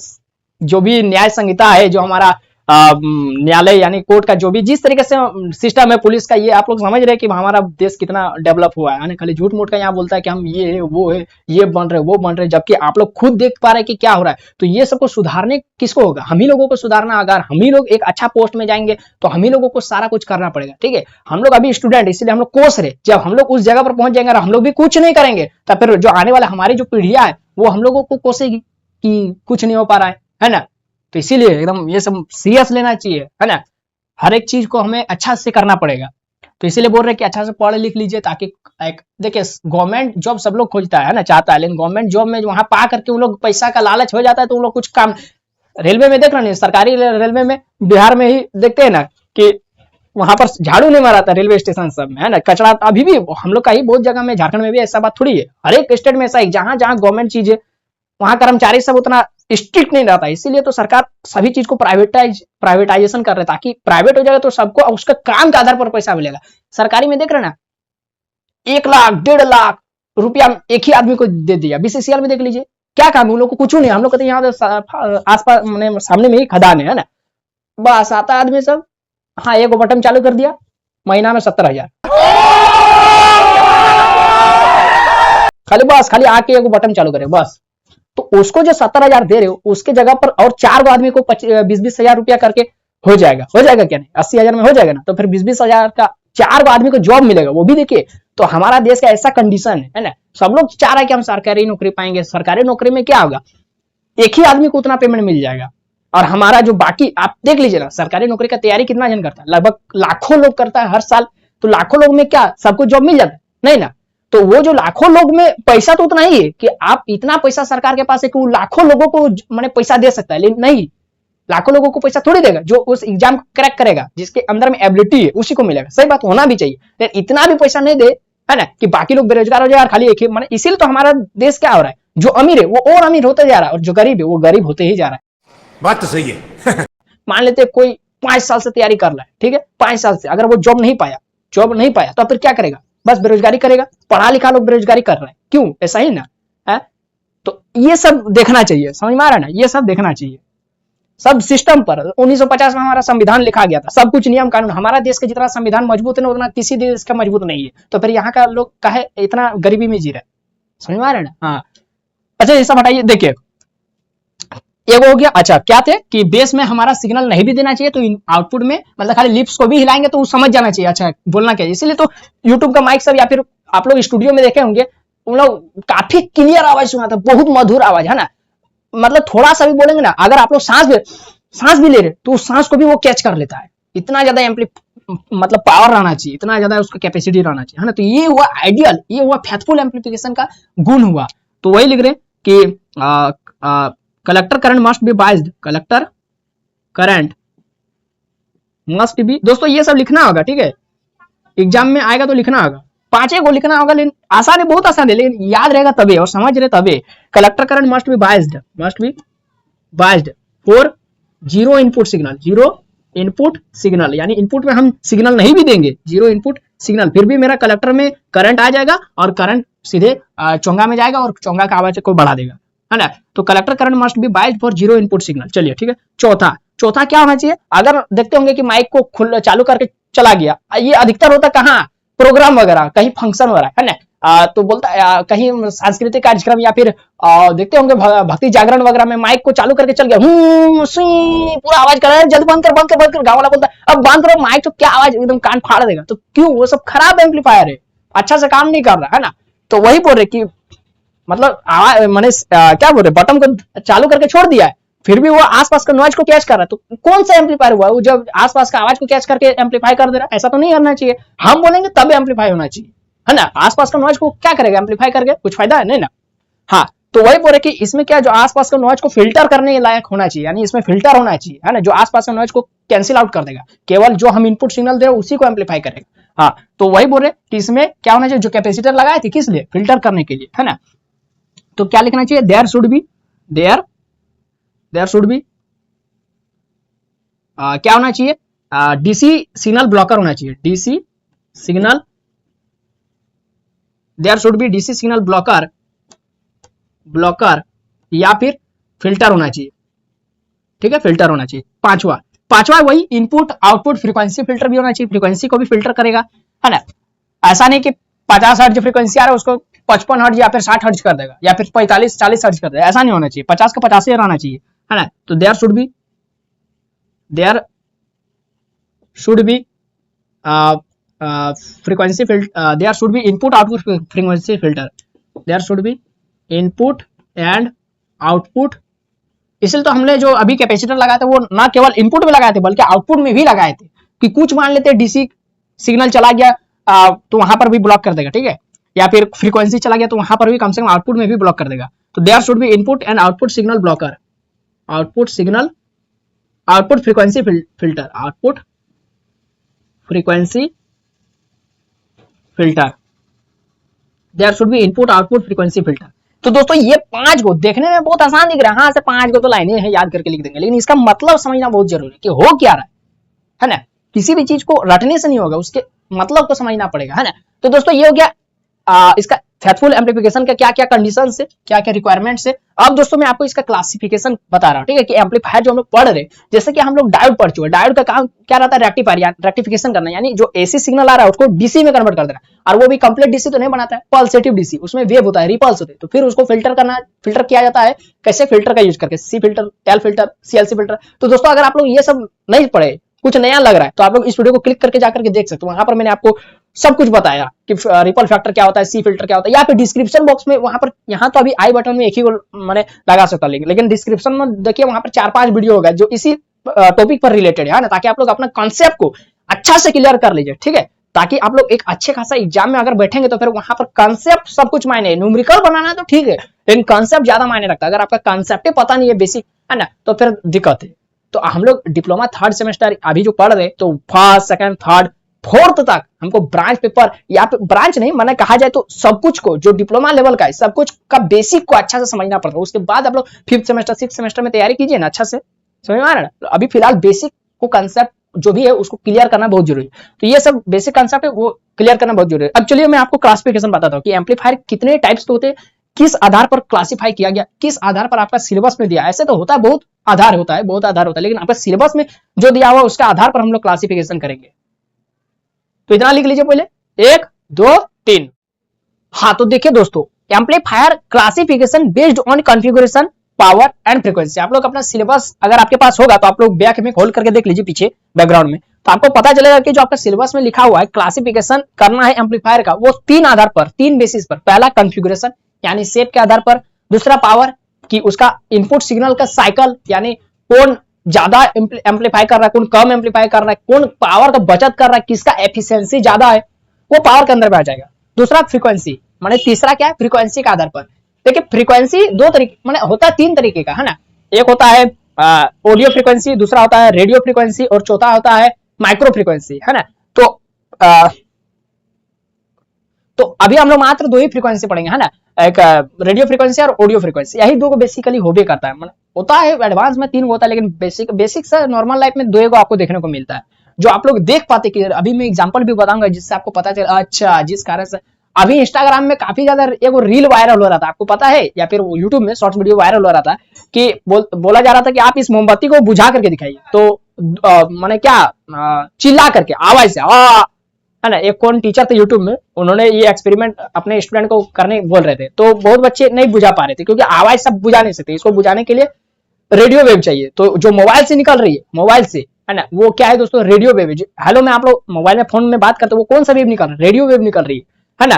जो भी न्याय संहिता है, जो हमारा न्यायालय यानी कोर्ट का जो भी जिस तरीके से सिस्टम है पुलिस का, ये आप लोग समझ रहे हैं कि हमारा देश कितना डेवलप हुआ है। खाली झूठ मूठ का यहाँ बोलता है कि हम ये है वो है, ये बन रहे वो बन रहे, जबकि आप लोग खुद देख पा रहे हैं कि क्या हो रहा है। तो ये सबको सुधारने किसको होगा, हम ही लोगों को सुधारना। अगर हम ही लोग एक अच्छा पोस्ट में जाएंगे तो हम ही लोगों को सारा कुछ करना पड़ेगा, ठीक है। हम लोग अभी स्टूडेंट, इसीलिए हम लोग कोस रहे। जब हम लोग उस जगह पर पहुंच जाएंगे और हम लोग भी कुछ नहीं करेंगे, तब फिर जो आने वाला हमारी जो पीढ़ियां है वो हम लोगों को कोसेगी कि कुछ नहीं हो पा रहा है ना। तो इसीलिए एकदम ये सब सीरियस लेना चाहिए, है ना। हर एक चीज को हमें अच्छा से करना पड़ेगा। तो इसीलिए बोल रहे कि अच्छा से पढ़ लिख लीजिए, ताकि देखिए गवर्नमेंट जॉब सब लोग खोजता है ना, चाहता है, लेकिन गवर्नमेंट जॉब में वहां पा करके उन लोग पैसा का लालच हो जाता है, तो उन लोग कुछ काम, रेलवे में देख रहे नहीं, सरकारी रेलवे में बिहार में ही देखते हैं ना कि वहां पर झाड़ू नहीं मारा था रेलवे स्टेशन सब में, है ना। कचरा अभी भी हम लोग का ही बहुत जगह में, झारखंड में भी ऐसा बात थोड़ी है, हर एक स्टेट में ऐसा है। जहां जहां गवर्नमेंट चीज है वहां कर्मचारी सब उतना स्ट्रिक्ट नहीं रहता, इसीलिए तो सरकार सभी चीज को प्राइवेटाइजेशन कर रहे, ताकि प्राइवेट हो जाएगा तो सबको उसका काम के आधार पर पैसा मिलेगा। सरकारी में देख रहे ना 1 लाख 1.5 लाख रुपया एक ही आदमी को दे दिया। बीसीसीएल में देख लीजिए क्या काम है, उन लोग को कुछ नहीं, हम लोग कहते यहाँ आसपास सामने में ही खदान है ना, बस आता आदमी सब, हाँ एक बटन चालू कर दिया, महीना में 70,000 खाली आके एक बटन चालू करे बस। तो उसको जो 70,000 दे रहे हो, उसके जगह पर और 4 आदमी को 20-20 हजार रुपया करके हो जाएगा क्या नहीं, 80,000 में हो जाएगा ना। तो फिर 20-20 हजार का 4 आदमी को जॉब मिलेगा, वो भी देखिए। तो हमारा देश का ऐसा कंडीशन है ना, सब लोग चाह रहा है कि हम सरकारी नौकरी पाएंगे। सरकारी नौकरी में क्या होगा, एक ही आदमी को उतना पेमेंट मिल जाएगा। और हमारा जो बाकी आप देख लीजिए ना, सरकारी नौकरी का तैयारी कितना जन करता है, लगभग लाखों लोग करता है हर साल। तो लाखों लोग में क्या सबको जॉब मिल जाता है, नहीं ना। तो वो जो लाखों लोग में पैसा तो उतना ही है कि आप इतना पैसा सरकार के पास है कि वो लाखों लोगों को मैंने पैसा दे सकता है, लेकिन नहीं, लाखों लोगों को पैसा थोड़ी देगा। जो उस एग्जाम क्रैक करेगा, जिसके अंदर में एबिलिटी है, उसी को मिलेगा। सही बात होना भी चाहिए, लेकिन इतना भी पैसा नहीं दे, है ना, कि बाकी लोग बेरोजगार हो जाए और खाली एक ही माने। इसीलिए तो हमारा देश क्या हो रहा है, जो अमीर है वो और अमीर होते जा रहा है, और जो गरीब है वो गरीब होते ही जा रहा है। बात तो सही है। मान लेते कोई 5 साल से तैयारी कर रहा है, ठीक है, 5 साल से, अगर वो जॉब नहीं पाया तो फिर क्या करेगा, बस बेरोजगारी करेगा। पढ़ा लिखा लोग बेरोजगारी कर रहे हैं, क्यों, ऐसा ही ना है। तो ये सब देखना चाहिए, समझ में आ रहा है ना, ये सब देखना चाहिए। सब सिस्टम पर 1950 में हमारा संविधान लिखा गया था, सब कुछ नियम कानून। हमारा देश का जितना संविधान मजबूत है ना, उतना किसी देश का मजबूत नहीं है। तो फिर यहाँ का लोग काहे इतना गरीबी में जी रहे, समझ में आ रहा है ना। हाँ अच्छा, ये सब हटाइए। देखिए एक हो गया, अच्छा क्या थे कि बेस में हमारा सिग्नल नहीं भी देना चाहिए, तो आउटपुट में मतलब खाली लिप्स को भी हिलाएंगे तो वो समझ जाना चाहिए अच्छा बोलना क्या है। इसीलिए तो यूट्यूब का माइक सब या फिर आप लोग स्टूडियो में देखे होंगे, उन लोग काफी क्लियर आवाज सुनाते हैं, बहुत मधुर आवाज है ना, मतलब थोड़ा सा भी बोलेंगे ना, अगर आप लोग सांस भी ले रहे तो उस सांस को भी वो कैच कर लेता है। इतना ज्यादा मतलब पावर रहना चाहिए, इतना ज्यादा उसका कैपेसिटी रहना चाहिए, है ना। तो ये हुआ आइडियल, ये हुआ फेथफुल एम्पलीफिकेशन का गुण हुआ। तो वही लिख रहे कि collector current must be biased, collector current must be, दोस्तों ये सब लिखना होगा, ठीक है, एग्जाम में आएगा तो लिखना होगा, 5 को लिखना होगा, लेकिन आसान है, बहुत आसान है, लेकिन याद रहेगा तभी और समझ रहे तभी। Collector current must be biased for zero input signal, zero input signal, यानी इनपुट में हम सिग्नल नहीं भी देंगे, जीरो इनपुट सिग्नल, फिर भी मेरा कलेक्टर में करंट आ जाएगा और करंट सीधे चोंगा में जाएगा और चोंगा का आवाज को बढ़ा देगा, है ना। तो collector current must be biased for zero input signal. चलिए ठीक है, चौथा क्या होना चाहिए, अगर देखते होंगे कि माइक को चालू करके चला गया, ये अधिकतर होता कहाँ, प्रोग्राम वगैरह, कहीं फंक्शन वगैरह, है ना, तो बोलता कहीं सांस्कृतिक कार्यक्रम या फिर देखते होंगे भक्ति जागरण वगैरह में माइक को चालू करके चल गया, पूरा आवाज कर रहा है, जल्दी बंद कर, गाँव वाला बोलता है अब बंद करो माइक, तो क्या आवाज एकदम कान फाड़ देगा। तो क्यों, वो सब खराब एम्पलीफायर है, अच्छा से काम नहीं कर रहा है ना। तो वही बोल रहे कि मतलब आवाज मैंने क्या बोल रहे, बटन को चालू करके छोड़ दिया है, फिर भी वो आसपास का नॉइज को कैच कर रहा है, तो कौन सा एम्पलीफायर हुआ, वो जब आसपास का आवाज को कैच करके एम्पलीफाई कर दे रहा है, ऐसा तो नहीं करना चाहिए। हम बोलेंगे तब एम्पलीफाई होना चाहिए, है ना। आसपास का नॉइज को क्या करेगा, एम्पलीफाई करके कुछ फायदा है नहीं ना। हाँ, तो वही बोले कि इसमें क्या, जो आसपास का नॉइज को फिल्टर करने लायक होना चाहिए, यानी इसमें फिल्टर होना चाहिए, है ना, जो आसपास का नॉइज को कैंसिल आउट कर देगा, केवल जो हम इनपुट सिग्नल दे उसी को एम्पलीफाई करेगा। हाँ, तो वही बोल रहे कि इसमें क्या होना चाहिए, जो कैपेसिटर लगाए थे किस लिए, फिल्टर करने के लिए, है ना। तो क्या लिखना चाहिए, देयर शुड बी क्या होना चाहिए, डीसी सिग्नल ब्लॉकर होना चाहिए, DC signal, there should be DC signal blocker या फिर फिल्टर होना चाहिए, ठीक है, फिल्टर होना चाहिए। पांचवा वही इनपुट आउटपुट फ्रीक्वेंसी फिल्टर भी होना चाहिए, फ्रीक्वेंसी को भी फिल्टर करेगा, है ना। ऐसा नहीं कि 50 हर्ट्ज फ्रीक्वेंसी आ रहा है उसको 55 हर्ट्ज या फिर 60 हर्ट्ज कर देगा, या फिर 45-40 हर्ट्ज कर देगा, ऐसा नहीं होना चाहिए, 50 का 50 ही रहना चाहिए, है ना। तो there should be frequency filter, there should be input output frequency filter, there should be input and output. इसलिए तो हमने जो अभी कैपेसिटर लगाए थे वो ना केवल इनपुट में लगाए थे बल्कि आउटपुट में भी लगाए थे, कि कुछ मान लेते डीसी सिग्नल चला गया तो वहां पर भी ब्लॉक कर देगा, ठीक है, या फिर फ्रीक्वेंसी चला गया तो वहां पर भी कम से कम आउटपुट में भी ब्लॉक कर देगा। तो there should be input and output signal blocker, output frequency filter, output frequency filter, there should be input output frequency filter. तो दोस्तों ये 5 को देखने में बहुत आसान दिख रहा है, हाँ से 5 को तो लाइनें हैं याद करके लिख देंगे, लेकिन इसका मतलब समझना बहुत जरूरी है कि हो क्या रहा है ना। किसी भी चीज को रटने से नहीं होगा, उसके मतलब को समझना पड़ेगा, है ना। तो दोस्तों ये हो गया इसका फेथफुल एम्पलीफिकेशन का क्या क्या कंडीशन है, क्या क्या रिक्वायरमेंट्स है। अब दोस्तों मैं आपको इसका क्लासिफिकेशन बता रहा हूँ, ठीक है, कि एम्पलीफायर जो हम लोग पढ़ रहे, जैसे कि हम लोग डायोड पढ़ चुके, डायोड का काम क्या रहता है, रेक्टिफिकेशन करना, यानी जो एसी सिग्नल आ रहा है उसको डीसी में कन्वर्ट कर देना, और वो भी कंप्लीट डीसी तो नहीं बनाता है, पल्सेटिव डीसी, उसमें वेव होता है, रिपल्स होते हैं, तो फिर उसको फिल्टर किया जाता है, कैसे, फिल्टर का यूज करके, C filter, L filter, CLC filter. तो दोस्तों अगर आप लोग ये सब नहीं पढ़े, कुछ नया लग रहा है, तो आप लोग इस वीडियो को क्लिक करके जाकर के देख सकते हो, वहां पर मैंने आपको सब कुछ बताया कि रिपल फैक्टर क्या होता है, सी फिल्टर क्या होता है, या फिर डिस्क्रिप्शन बॉक्स में वहां पर, यहाँ तो अभी आई बटन में एक ही मैंने लगा सकता, लेकिन डिस्क्रिप्शन में देखिए वहां पर 4-5 वीडियो होगा जो इसी टॉपिक पर रिलेटेड है ना, ताकि आप लोग अपना कॉन्सेप्ट को अच्छा से क्लियर कर लीजिए, ठीक है, ताकि आप लोग एक अच्छे खासा एग्जाम में अगर बैठेंगे तो फिर वहां पर कॉन्सेप्ट सब कुछ मायने, न्यूमेरिकल बनाना है तो ठीक है, लेकिन कॉन्सेप्ट ज्यादा मायने रखता है। अगर आपका कॉन्सेप्ट पता नहीं है, बेसिक है ना, तो फिर दिक्कत है। तो हम लोग डिप्लोमा 3rd सेमेस्टर अभी जो पढ़ रहे, तो 1st, 2nd, 3rd, 4th तक हमको ब्रांच पेपर, या ब्रांच नहीं मैंने कहा जाए तो सब कुछ को, जो डिप्लोमा लेवल का है सब कुछ का बेसिक को अच्छा से समझना पड़ता है। उसके बाद आप लोग 5th सेमेस्टर 6th सेमेस्टर में तैयारी कीजिए ना, अच्छा से समझ में आ रहा है। तो अभी फिलहाल बेसिक को कंसेप्ट जो भी है उसको क्लियर करना बहुत जरूरी है। तो ये सब बेसिक कंसेप्ट है वो क्लियर करना बहुत जरूरी है। अब चलिए मैं आपको क्लासिफिकेशन बताता हूँ कि एम्पलीफायर कितने टाइप्स के होते हैं, किस आधार पर क्लासिफाई किया गया, किस आधार पर आपका सिलेबस में दिया। ऐसे तो होता है, बहुत आधार होता है, लेकिन आपका सिलेबस में जो दिया हुआ उसका आधार पर हम लोग क्लासिफिकेशन करेंगे। तो इतना लिख लीजिए पहले, 1, 2, 3। हाँ तो देखिए दोस्तों, amplifier classification based on configuration power and frequency. आप लोग अपना सिलेबस अगर आपके पास होगा तो आप लोग बैक में खोल करके देख लीजिए पीछे बैकग्राउंड में, तो आपको पता चलेगा कि जो आपका सिलेबस में लिखा हुआ है क्लासिफिकेशन करना है एम्पलीफायर का, वो 3 आधार पर, 3 बेसिस पर। पहला कॉन्फ़िगरेशन यानी शेप के आधार पर, दूसरा पावर कि उसका इनपुट सिग्नल का साइकिल यानी कौन ज्यादा एम्पलीफाई कर रहा है, कौन कम एम्पलीफाई कर रहा है, कौन पावर का बचत कर रहा है, किसका एफिशिएंसी ज्यादा है, वो पावर के अंदर में आ जाएगा। दूसरा फ्रीक्वेंसी, माने तीसरा क्या है, फ्रीक्वेंसी के आधार पर। देखिए फ्रीक्वेंसी दो तरीके माने होता है, 3 तरीके का है ना। एक होता है ऑडियो फ्रीक्वेंसी, दूसरा होता है रेडियो फ्रीक्वेंसी और चौथा होता है माइक्रो फ्रीक्वेंसी, है ना। तो अभी हम लोग मात्र 2 ही फ्रीक्वेंसी पढ़ेंगे, है ना, एक रेडियो फ्रीक्वेंसी और ऑडियो फ्रीक्वेंसी। यही 2 को बेसिकली होबे करता है, मतलब होता है एडवांस में 3 होता है, लेकिन बेसिक से नॉर्मल लाइफ में 2 को आपको देखने को मिलता है, जो आप लोग देख पाते। कि अभी मैं एग्जांपल भी बताऊंगा जिससे आपको पता चले, अच्छा जिस कारण से अभी इंस्टाग्राम में काफी ज्यादा एक रील वायरल हो रहा था, आपको पता है, या फिर यूट्यूब में शॉर्ट्स वीडियो वायरल हो रहा था कि बोला जा रहा था कि आप इस मोमबत्ती को बुझा करके दिखाइए, तो माने क्या चिल्ला करके आवाज से, है ना। एक कौन टीचर थे यूट्यूब में, उन्होंने ये एक्सपेरिमेंट अपने स्टूडेंट को करने बोल रहे थे, तो बहुत बच्चे नहीं बुझा पा रहे थे क्योंकि आवाज सब बुझा नहीं सकते। इसको बुझाने के लिए रेडियो वेव चाहिए, तो जो मोबाइल से निकल रही है, मोबाइल से, है ना, वो क्या है दोस्तों, रेडियो वेव। हेलो में आप लोग मोबाइल में फोन में बात करते, वो कौन सा वेव निकल रहा है, रेडियो वेव निकल रही है ना।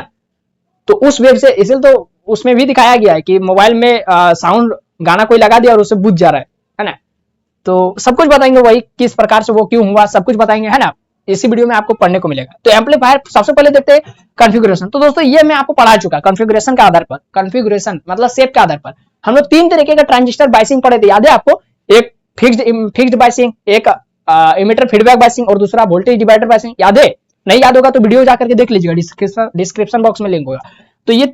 तो उस वेव से, इसलिए तो उसमें भी दिखाया गया है कि मोबाइल में साउंड गाना कोई लगा दिया और उससे बुझ जा रहा है ना। तो सब कुछ बताएंगे वही, किस प्रकार से वो क्यों हुआ, सब कुछ बताएंगे, है ना। इसी वीडियो में आपको पढ़ने को मिलेगा। तो एम्पलीफायर सबसे पहले देखते हैं कॉन्फ़िगरेशन। तो दोस्तों ये मैं आपको पढ़ा चुका, कॉन्फ़िगरेशन के आधार पर, कॉन्फ़िगरेशन मतलब शेप के आधार पर हम लोग 3 तरीके का ट्रांजिस्टर बाइसिंग पढ़े थे, याद है आपको। एक फिक्स्ड बाइसिंग, एक इमीटर फीडबैक बाइसिंग और दूसरा वोल्टेज डिवाइडर बाइसिंग, याद है। नहीं याद होगा तो वीडियो जाकर के देख लीजिएगा, डिस्क्रिप्शन बॉक्स में लिंक होगा। तो ये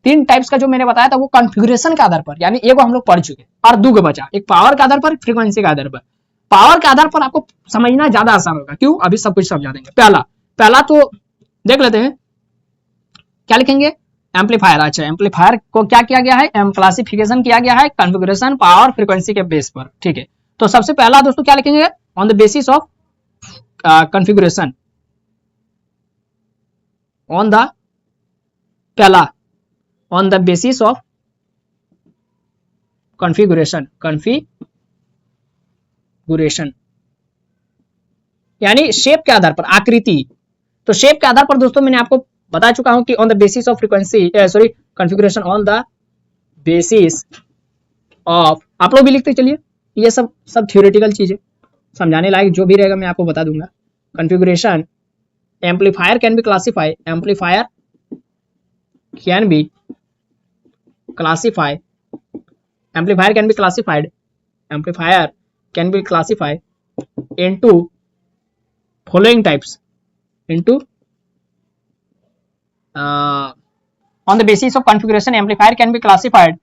3 टाइप्स का जो मैंने बताया था वो कॉन्फ़िगरेशन के आधार पर, यानी एक हम लोग पढ़ चुके और 2 बचा, एक पावर के आधार पर, फ्रीक्वेंसी के आधार पर। पावर के आधार पर आपको समझना ज्यादा आसान होगा, क्यों, अभी सब कुछ समझा देंगे। पहला तो देख लेते हैं, क्या लिखेंगे, एम्पलीफायर। अच्छा, एम्पलीफायर को क्या किया गया है, क्लासिफिकेशन किया गया है कॉन्फ़िगरेशन, पावर, फ्रीक्वेंसी के बेस पर, ठीक है। तो सबसे पहला दोस्तों क्या लिखेंगे, on the basis of configuration, on the basis of configuration यानी शेप के आधार पर, आकृति। तो शेप के आधार पर दोस्तों मैंने आपको बता चुका हूं कि on the basis of configuration, on the basis of, आप लोग भी लिखते चलिए, ये सब थ्योरेटिकल चीजें, समझाने लायक जो भी रहेगा मैं आपको बता दूंगा। Configuration, amplifier can be classified, amplifier can be classified, amplifier can B classified into following types, into on the basis of configuration amplifier can be classified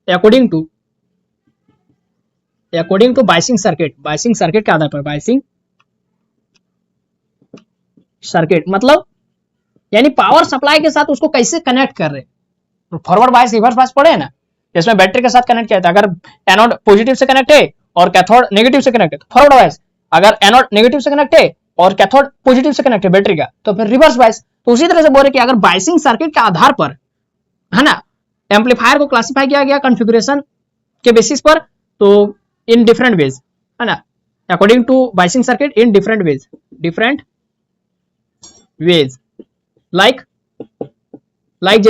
according to biasing circuit के आधार पर, बाइसिंग सर्किट मतलब यानी power supply के साथ उसको कैसे connect कर रहे हैं। फॉरवर्ड बायस, रिवर्स बायस पढ़े है ना, जिसमें बैटरी के साथ कनेक्ट किया था, अगर एनोड पॉजिटिव से कनेक्ट है और कैथोड नेगेटिव से कनेक्ट है तो फॉरवर्ड बायस, अगर एनोड नेगेटिव से कनेक्ट है और कैथोड पॉजिटिव से कनेक्ट है बैटरी का तो फिर रिवर्स बायस। तो उसी तरह से बोल रहे कि अगर बाइसिंग सर्किट के आधार पर, है ना, एम्पलीफायर को क्लासिफाई किया गया कॉन्फ़िगरेशन के बेसिस पर, तो इन डिफरेंट वेज, है ना, according to biasing circuit in different ways, like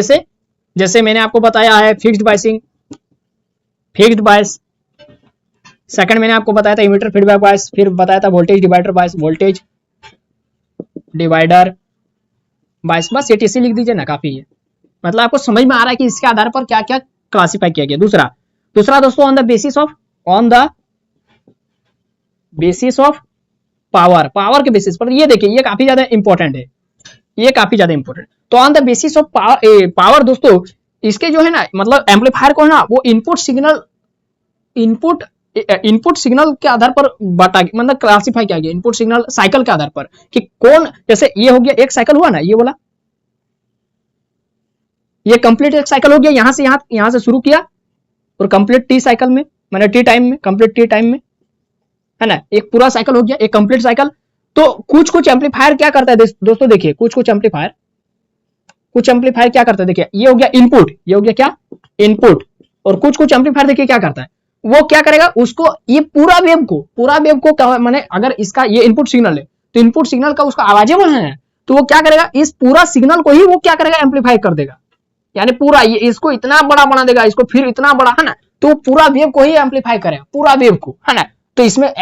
जैसे मैंने आपको बताया है फिक्स्ड बायस, सेकंड मैंने आपको बताया था इमीटर फीडबैक बायस, फिर बताया था वोल्टेज डिवाइडर बायस। बस ये टीसी लिख दीजिए ना, काफी है, मतलब आपको समझ में आ रहा है कि इसके आधार पर क्या क्या क्लासिफाई किया गया। दूसरा दोस्तों on the basis of power के बेसिस पर, ये देखिए ये काफी ज्यादा इंपॉर्टेंट है, तो on the basis of power दोस्तों, इसके जो है ना, मतलब एम्पलीफायर को है ना, वो इनपुट सिग्नल के आधार पर बांटा, मतलब क्लासिफाई किया गया इनपुट सिग्नल साइकिल के आधार पर, कि कौन, जैसे ये हो गया एक साइकिल हुआ ना, ये बोला ये कंप्लीट एक साइकिल हो गया, यहां से शुरू किया और कंप्लीट टी साइकिल में, मैंने कंप्लीट टी टाइम में, है ना, एक पूरा साइकिल हो गया, एक कंप्लीट साइकिल। तो कुछ एम्पलीफायर क्या करता है दोस्तों, देखिए कुछ एम्पलीफायर कुछ एम्पलीफायर क्या करता है, देखिए ये हो गया इनपुट, ये हो गया क्या इनपुट, और कुछ कुछ एम्पलीफायर देखिए क्या करता है, वो क्या करेगा, उसको ये पूरा वेव को माने अगर इसका ये इनपुट सिग्नल है तो इनपुट सिग्नल का उसका आवाजें बढ़ाना है, तो वो क्या करेगा, इस पूरा सिग्नल को ही वो क्या करेगा, एम्पलीफाई कर देगा, यानी पूरा ये इसको इतना बड़ा बना देगा, इसको फिर इतना बड़ा, है ना, तो पूरा वेव को ही एम्पलीफाई करेगा, पूरा वेव को, है ना। तो इसमें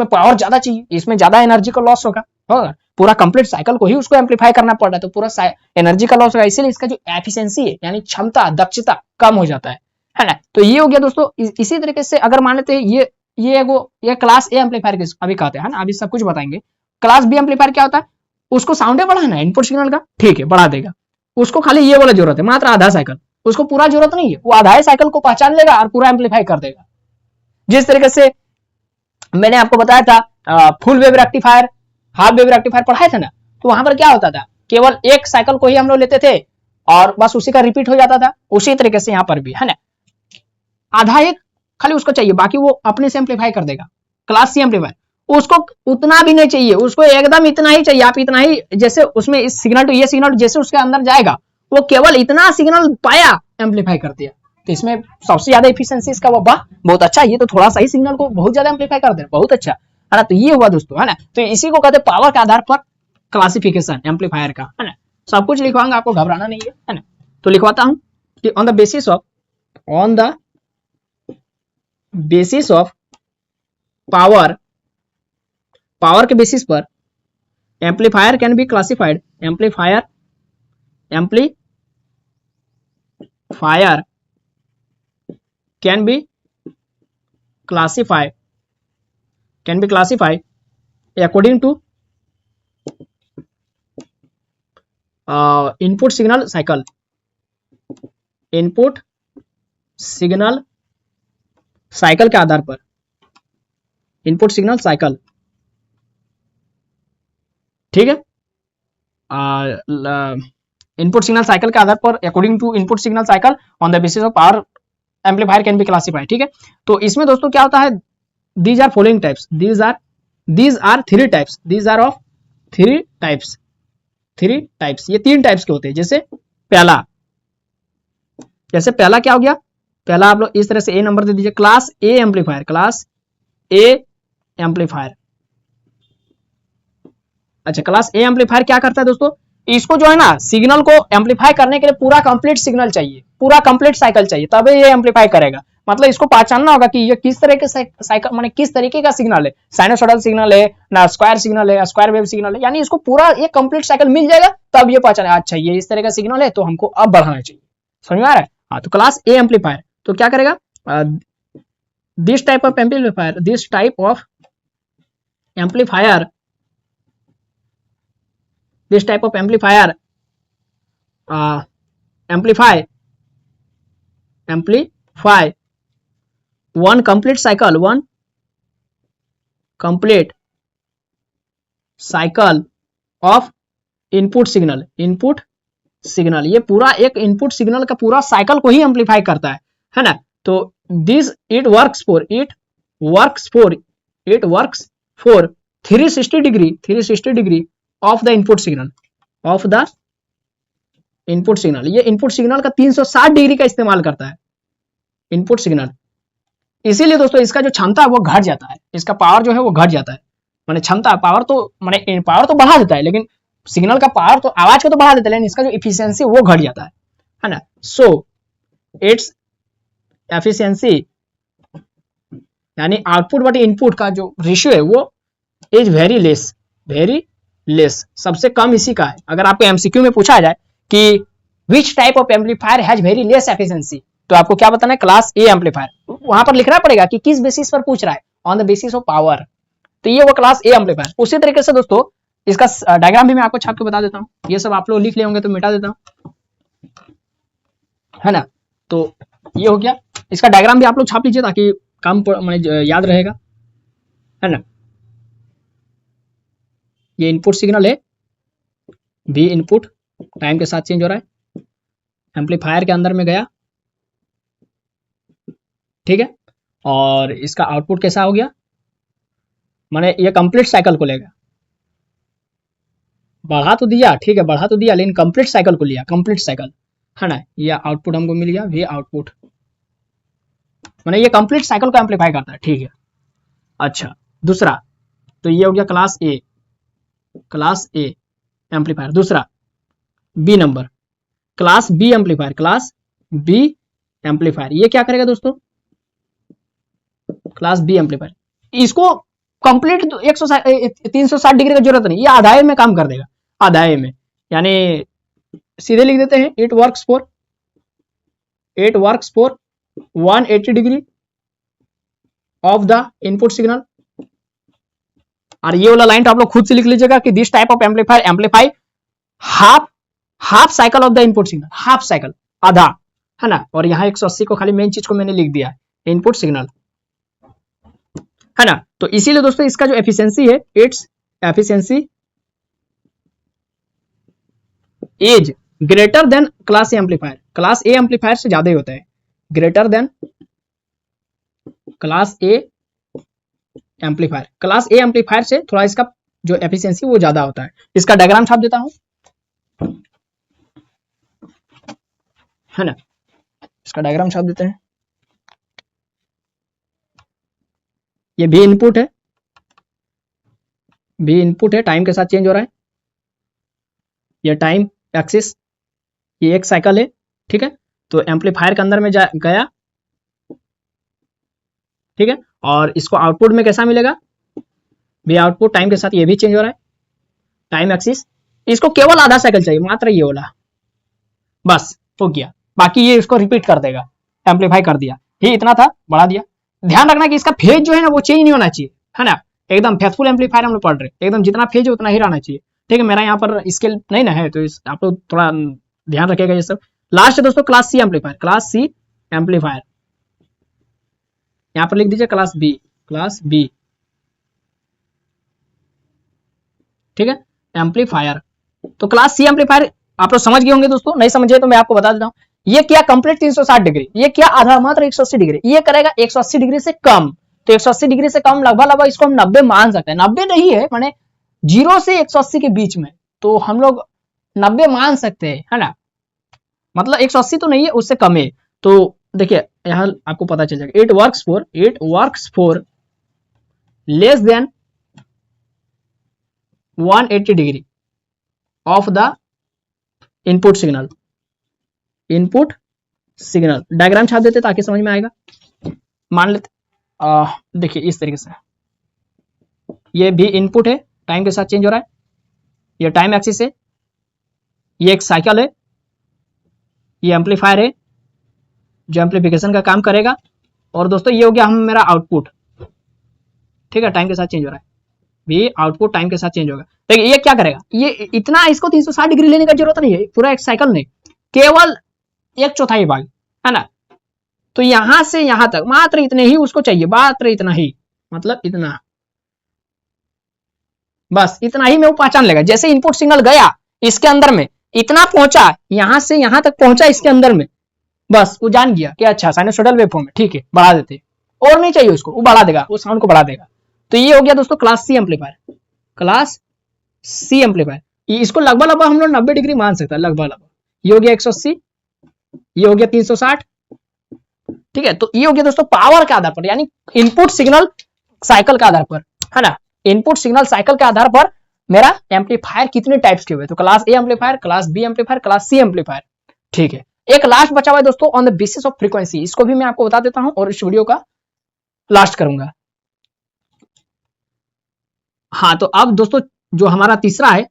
पावर ज्यादा चाहिए, इसमें ज्यादा एनर्जी का लॉस होगा, पूरा कंप्लीट साइकिल को ही उसको एम्पलीफाई करना पड़ रहा है, तो पूरा एनर्जी का लॉस होगा, इसीलिए इसका जो एफिशिएंसी है यानी क्षमता, दक्षता कम हो जाता है ना। तो ये हो गया दोस्तों। इसी तरीके से अगर मान लेते हैं ये क्लास ए एम्पलीफायर के अभी कहते हैं ना, अभी सब कुछ बताएंगे। क्लास बी एम्पलीफायर क्या होता है, उसको साउंड बढ़ाना है इनपुट सिग्नल का, ठीक है बढ़ा देगा, उसको खाली ये वाला जरूरत है, मात्र आधा साइकिल, उसको पूरा जरूरत नहीं है, वो आधा साइकिल को पहचान लेगा और पूरा एम्पलीफाई कर देगा। जिस तरीके से मैंने आपको बताया था full wave rectifier, half wave rectifier पढ़ाए थे ना, तो वहां पर क्या होता था, केवल एक साइकिल को ही हम लोग लेते थे और बस उसी का रिपीट हो जाता था। उसी तरीके से यहाँ पर भी है ना, आधा एक खाली उसको चाहिए, बाकी वो अपने से एम्पलीफाई कर देगा। क्लास सी एम्पलीफायर उसको उतना भी नहीं चाहिए, उसको एकदम इतना ही चाहिए, आप इतना ही, जैसे उसमें इस सिग्नल टू ये सिग्नल जैसे उसके अंदर जाएगा, वो केवल इतना सिग्नल पाया एम्पलीफाई कर दिया। तो इसमें सबसे ज्यादा एफिशिएंसी इसका वाह बहुत अच्छा, ये तो थोड़ा सा ही सिग्नल को बहुत ज्यादा एम्पलीफाई कर दे, बहुत अच्छा है ना। तो ये हुआ दोस्तों, है ना। तो इसी को कहते हैं पावर के आधार पर क्लासिफिकेशन एम्पलीफायर का, है ना। सब कुछ लिखवाऊंगा, आपको घबराना नहीं है ना। तो लिखवाता हूं कि on the basis of power के बेसिस पर amplifier can be classified, amplifier can be classified according to input signal cycle के आधार पर, इनपुट सिग्नल साइकिल, ठीक है। इनपुट सिग्नल साइकिल के आधार पर according to input signal cycle on the basis of power amplifier can be classified, ठीक है। तो इसमें दोस्तों क्या होता है, these are following types, these are three types, these are of three types, ये तीन टाइप्स के होते हैं। जैसे पहला क्या हो गया, पहला आप लोग इस तरह से ए नंबर दे दीजिए, क्लास ए एम्पलीफायर, अच्छा क्लास ए एम्पलीफायर क्या करता है दोस्तों, इसको जो है ना सिग्नल को एम्पलीफाई करने के लिए पूरा कंप्लीट सिग्नल चाहिए, पूरा कंप्लीट साइकिल चाहिए, तभी ये एम्पलीफाई करेगा। मतलब इसको पहचानना होगा कि ये किस तरह के साइकिल, माने किस तरीके का सिग्नल है, साइनोसॉइडल सिग्नल है ना, स्क्वायर सिग्नल है, स्क्वायर वेव सिग्नल है, यानी इसको पूरा ये कंप्लीट साइकिल मिल जाएगा, तब ये पहचाने अच्छा ये इस तरह का सिग्नल है तो हमको अब बढ़ाना चाहिए। समझ में आ रहा है। हाँ, तो क्लास ए एम्पलीफायर तो क्या करेगा, this type of amplifier amplify one complete cycle of input signal, ये पूरा एक इनपुट सिग्नल का पूरा साइकिल को ही एम्पलीफाई करता है ना। तो this it works for 360 degree of the input signal, ये इनपुट सिग्नल का 360 डिग्री का इस्तेमाल करता है इनपुट सिग्नल। इसीलिए दोस्तों इसका जो क्षमता है वो घट जाता है, इसका पावर जो है वो घट जाता है, माने क्षमता पावर तो बढ़ा देता है, लेकिन सिग्नल का पावर तो आवाज को तो बढ़ा देता है, लेकिन इसका जो इफिशियंसी वो घट जाता है ना। सो इट्स एफिशिएंसी यानी आउटपुट बटे इनपुट का जो रेशियो है वो इज वेरी लेस, सबसे कम इसी का है। अगर आपको एमसीक्यू में पूछा जाए कि which type of amplifier has very less efficiency, तो आपको क्या बताना है, क्लास ए एम्पलीफायर। वहां पर लिखना पड़ेगा कि किस बेसिस पर पूछ रहा है, on the basis of power, तो ये वो क्लास ए एम्पलीफायर। उसी तरीके से दोस्तों इसका डायग्राम भी मैं आपको छाप के बता देता हूँ, ये सब आप लोग लिख ले होंगे तो मिटा देता हूँ, है ना। तो ये हो गया, इसका डायग्राम भी आप लोग छाप लीजिए ताकि काम याद रहेगा, है ना। ये इनपुट सिग्नल है, भी इनपुट टाइम के साथ चेंज हो रहा है, एम्पलीफायर के अंदर में गया, ठीक है। और इसका आउटपुट कैसा हो गया, माने ये कंप्लीट साइकिल को लेगा, बढ़ा तो दिया, ठीक है, बढ़ा तो दिया, लेकिन कंप्लीट साइकिल को लिया, कंप्लीट साइकिल, है ना। ये आउटपुट हमको मिल गया, वी आउटपुट, मैंने ये कंप्लीट साइकिल को एम्पलीफाई करता है, ठीक है। अच्छा, दूसरा, तो ये हो गया क्लास ए एम्पलीफायर। दूसरा B number, class B amplifier, class B amplifier, ये क्या करेगा दोस्तों, क्लास बी एम्पलीफायर, इसको कंप्लीट 360 डिग्री की जरूरत नहीं, ये आधाए में काम कर देगा, आधाए में, यानी सीधे लिख देते हैं, it works for 180 degree of the input signal. और ये वाला लाइन तो आप लोग खुद से लिख लीजिएगा कि this type of amplifier amplify half cycle of the input signal, half cycle, आधा, है ना। और यहाँ 180 को खाली मेन चीज को मैंने लिख दिया, इनपुट सिग्नल, है ना। तो इसीलिए दोस्तों इसका जो एफिशिएंसी है, its efficiency is greater than class A amplifier, class A amplifier से ज्यादा ही होता है, greater than class A amplifier, class A amplifier से थोड़ा इसका जो एफिशिएंसी वो ज्यादा होता है। इसका डायग्राम छाप देता हूं, है ना, इसका डायग्राम छाप देते हैं। ये भी इनपुट है, टाइम के साथ चेंज हो रहा है, ये टाइम एक्सिस, ये एक साइकिल है, ठीक है। तो एम्पलीफायर के अंदर में गया, ठीक है, और इसको आउटपुट में कैसा मिलेगा, भी आउटपुट टाइम के साथ ये भी चेंज हो रहा है, टाइम एक्सिस। इसको केवल आधा साइकिल चाहिए, मात्र ये वाला, बस हो गया, बाकी ये इसको रिपीट कर देगा, एम्पलीफाई कर दिया, ये इतना था, बढ़ा दिया। ध्यान रखना कि इसका फेज जो है ना वो चेंज नहीं होना चाहिए, है ना, एकदम फेथफुल एम्पलीफायर हम लोग पढ़ रहे हैं, एकदम जितना फेज है उतना ही रहना चाहिए, ठीक है। मेरा यहाँ पर स्केल नहीं ना है, तो आप लोग थोड़ा ध्यान रखिएगा ये सब। लास्ट है दोस्तों class C amplifier, class C amplifier, यहाँ पर लिख दीजिए क्लास बी, ठीक है, एम्पलीफायर। तो क्लास सी एम्पलीफायर आप लोग समझ गए होंगे दोस्तों, नहीं समझे तो मैं आपको बता देता हूँ। ये क्या कंप्लीट 360 डिग्री, ये क्या आधा, मात्र 180 डिग्री, ये करेगा 180 डिग्री से कम, तो 180 डिग्री से कम लगभग इसको हम 90 मान सकते हैं, 90 नहीं है, माने 0 से 180 के बीच में, तो हम लोग 90 मान सकते हैं, है ना, मतलब 180 तो नहीं है, उससे कम है। तो देखिए यहाँ आपको पता चल जाएगा, it works for less than 180 degree of the input signal, diagram छाप देते ताकि समझ में आएगा। मान लेते, देखिए इस तरीके से, ये भी इनपुट है, टाइम के साथ चेंज हो रहा है, ये टाइम एक्सिस है, ये एक साइकिल है, ये एम्पलीफायर है जो एम्पलीफिकेशन का काम करेगा, और दोस्तों ये हो गया मेरा आउटपुट, ठीक है, टाइम के साथ चेंज हो रहा है, भी आउटपुट टाइम के साथ चेंज होगा। देखिए ये क्या करेगा, ये इतना, इसको 360 डिग्री लेने का जरूरत नहीं है, पूरा एक साइकिल नहीं, केवल 1/4 भाग, है ना। तो यहां से यहां तक मात्र इतने ही उसको चाहिए, मात्र इतना ही, मतलब इतना, बस इतना ही में वो पहचान लेगा। जैसे इनपुट सिग्नल गया इसके अंदर में, इतना पहुंचा, यहां से यहां तक पहुंचा इसके अंदर में, बस वो जान गया कि अच्छा साइनसोइडल वेवफॉर्म है, ठीक है, बढ़ा देते, और नहीं चाहिए उसको, वो बढ़ा देगा, वो साउंड को बढ़ा देगा। तो ये हो गया दोस्तों class C amplifier, class C amplifier. इसको लगभग हम लोग 90 डिग्री मान सकते हैं, लगभग। ये हो गया 180, ये हो गया 360, ठीक है। तो ये हो गया दोस्तों पावर के आधार पर, यानी इनपुट सिग्नल साइकिल के आधार पर, है ना, इनपुट सिग्नल साइकिल के आधार पर मेरा एम्पलीफायर कितने टाइप्स के हुए, तो class A amplifier, class B amplifier, class C amplifier, ठीक है। एक लास्ट बचा हुआ है दोस्तों, on the basis of frequency, इसको भी मैं आपको बता देता हूं और इस वीडियो का लास्ट करूंगा। हाँ, तो अब दोस्तों जो हमारा तीसरा है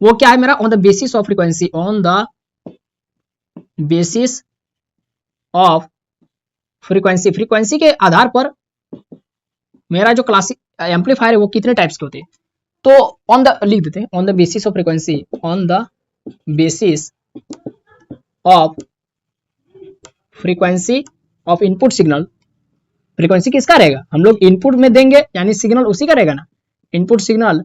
वो क्या है मेरा, on the basis of frequency, on the basis of frequency, frequency के आधार पर मेरा जो क्लासिक एम्पलीफायर है वो कितने टाइप्स के होते हैं। तो ऑन द लिख देते हैं, on the basis of frequency, on the basis of frequency of input signal, frequency किसका रहेगा, हम लोग इनपुट में देंगे यानी सिग्नल उसी का रहेगा ना, इनपुट सिग्नल,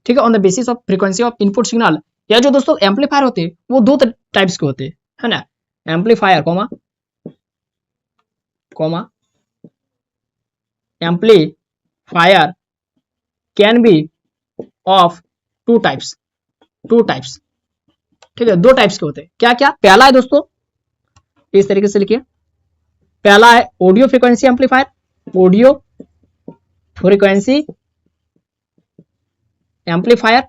ठीक है। On the basis of frequency of input signal, या जो दोस्तों एम्पलीफायर होते हैं वो दो टाइप्स के होते हैं, है ना, amplifier comma amplifier can B of 2 types, two types, ठीक है, दो टाइप्स के होते हैं। क्या क्या? पहला है दोस्तों, इस तरीके से लिखिए, पहला है audio frequency amplifier, audio frequency amplifier,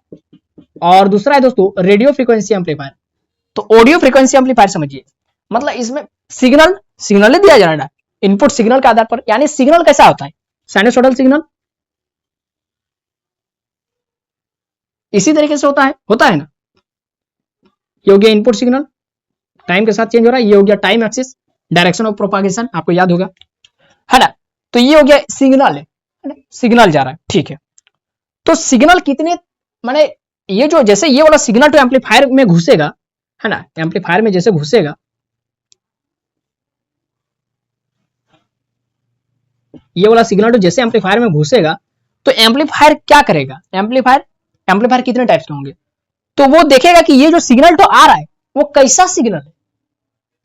और दूसरा है दोस्तों रेडियो फ्रीक्वेंसी एम्पलीफायर। तो ऑडियो फ्रीक्वेंसी एम्पलीफायर समझिए, मतलब इसमें सिग्नल दिया जा रहा है इनपुट सिग्नल के आधार पर, यानी सिग्नल कैसा होता है, साइनसोइडल सिग्नल इसी तरीके से होता है ना। ये हो गया इनपुट सिग्नल, टाइम के साथ चेंज हो रहा है, ये हो गया time axis, direction of propagation आपको याद होगा, है ना। तो ये हो गया सिग्नल है ना, सिग्नल जा रहा है, ठीक है। तो सिग्नल कितने, माने ये जो जैसे ये वाला सिग्नल तो एम्पलीफायर में घुसेगा, है ना, एम्पलीफायर में जैसे घुसेगा, ये वाला सिग्नल तो जैसे एम्पलीफायर में घुसेगा, तो एम्पलीफायर क्या करेगा, एम्पलीफायर कितने टाइप्स के होंगे, तो वो देखेगा कि ये जो सिग्नल तो आ रहा है वो कैसा सिग्नल है,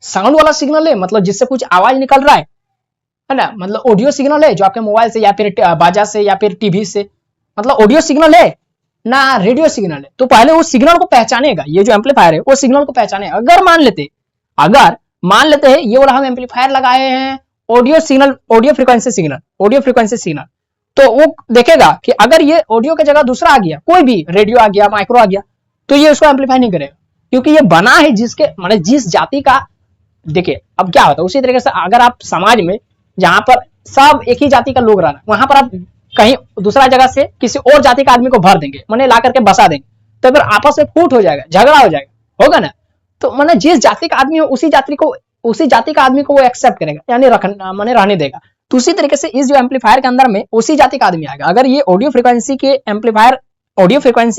साउंड वाला सिग्नल है, मतलब जिससे कुछ आवाज निकल रहा है ना, मतलब ऑडियो सिग्नल है जो आपके मोबाइल से या फिर बाजा से या फिर टीवी से, मतलब ऑडियो सिग्नल है ना, रेडियो सिग्नल है। तो पहले उस सिग्नल को पहचानेगा, ये जो एम्पलीफायर है वो सिग्नल को पहचानेगा। अगर मान लेते हैं ये वाला हम एम्पलीफायर लगाए हैं audio signal, audio frequency signal, तो वो देखेगा कि अगर ये ऑडियो की जगह दूसरा आ गया, कोई भी रेडियो आ गया, माइक्रो आ गया, तो ये उसको एम्पलीफाई नहीं करेगा, क्योंकि ये बना है जिसके मतलब जिस जाति का। देखिए अब क्या होता है, उसी तरीके से अगर आप समाज में जहां पर सब एक ही जाति का लोग रहना, वहां पर आप कहीं दूसरा जगह से किसी और जाति का आदमी को भर देंगे, मैंने ला करके बसा देंगे, तो फिर आपस में फूट हो जाएगा, झगड़ा हो जाएगा, होगा ना। तो मैंने जिस जाति का आदमी हो उसी जाति का आदमी को वो एक्सेप्ट करेगा, यानी मैंने रहने देगा। तो उसी तरीके से इस जो एम्पलीफायर के अंदर में उसी जाति का आदमी आएगा। अगर ये ऑडियो फ्रीक्वेंसी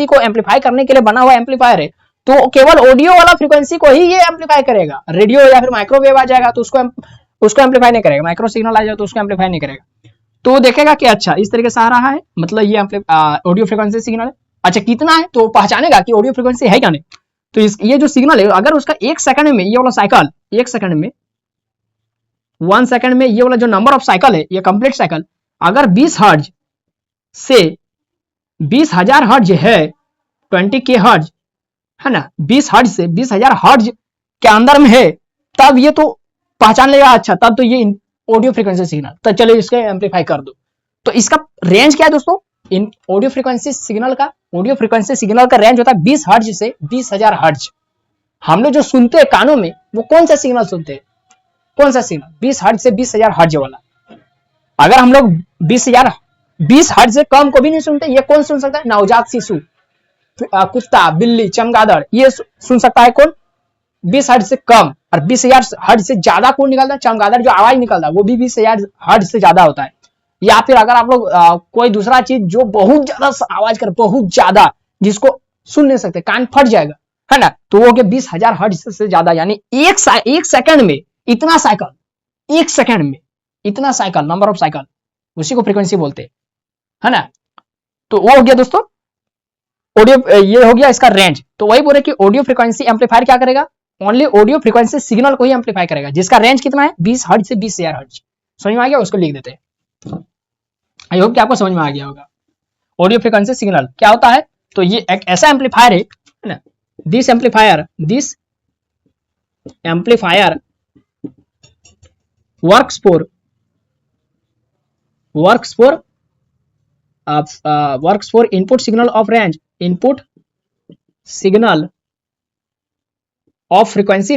को एम्पलीफाई करने के लिए बना हुआ एम्पलीफायर है, तो केवल ऑडियो वाला फ्रीक्वेंसी को ही ये एम्पलीफाई करेगा। रेडियो या फिर माइक्रोवेव आ जाएगा तो उसको एम्पलीफाई नहीं करेगा, माइक्रो सिग्नल आ जाए तो उसको एम्पलीफाई नहीं करेगा। तो देखेगा कि अच्छा इस तरीके से आ रहा है, मतलब ये ऑडियो फ्रीक्वेंसी सिग्नल है। अच्छा कितना है तो पहचानेगा कि ऑडियो फ्रीक्वेंसी है क्या नहीं। तो ये जो सिग्नल है, अगर उसका 1 सेकंड में ये वाला साइकिल, 1 सेकंड में 1 सेकंड में ये वाला जो नंबर ऑफ साइकिल है, ये कंप्लीट साइकिल अगर 20 हर्ट्ज से 20,000 हर्ट्ज है, 20K हर्ट्ज है ना, 20 हर्ट्ज से 20,000 हर्ट्ज के अंदर में है, तब ये तो पहचान लेगा। अच्छा तब तो ये ऑडियो फ्रीक्वेंसी सिग्नल, तो चलो इसके एम्पलीफाई कर दो। तो इसका रेंज क्या है दोस्तों, इन ऑडियो फ्रीक्वेंसी सिग्नल का रेंज होता है 20 हर्ट्ज से 20,000 हर्ट्ज। हम लोग जो सुनते हैं कानों में, वो कौन सा सिग्नल सुनते हैं, कौन सा सिग्नल, 20 हर्ट्ज से 20,000 हर्ट्ज वाला। अगर हम लोग 20 हर्ट्ज से कम को भी नहीं सुनते, ये कौन सुन सकता है, नवजात शिशु, कुत्ता, बिल्ली, चमगादड़, ये सुन सकता है कौन, 20 हर्ट्ज से कम। और 20,000 हर्ट्ज से ज्यादा कौन निकलता है, चमगादड़ जो आवाज निकलता है वो भी 20,000 हर्ट्ज से ज्यादा होता है। या फिर अगर आप लोग कोई दूसरा चीज जो बहुत ज्यादा आवाज करे, बहुत ज्यादा, जिसको सुन नहीं सकते, कान फट जाएगा, है ना, तो वो हो गया 20,000 हर्ट्ज से ज्यादा, यानी एक सेकंड में इतना साइकिल, 1 सेकंड में इतना साइकिल, नंबर ऑफ साइकिल, उसी को फ्रीक्वेंसी बोलते हैं, है ना। तो वो हो गया दोस्तों ऑडियो, ये हो गया इसका रेंज। तो वही बोले कि ऑडियो फ्रीक्वेंसी एम्पलीफायर क्या करेगा, ओनली ऑडियो फ्रीक्वेंसी सिग्नल को ही एम्पलीफाई करेगा, जिसका रेंज कितना है, 20 हर्ट्ज से 20,000 हर्ट्ज। समझ में आ गया, उसको लिख देते हैं। आई होप कि आपको समझ में आ गया होगा। ऑडियो फ्रीक्वेंसी सिग्नल क्या होता है, तो ये एक ऐसा एम्पलीफायर है ना, this amplifier works for input signal of range, input signal of frequency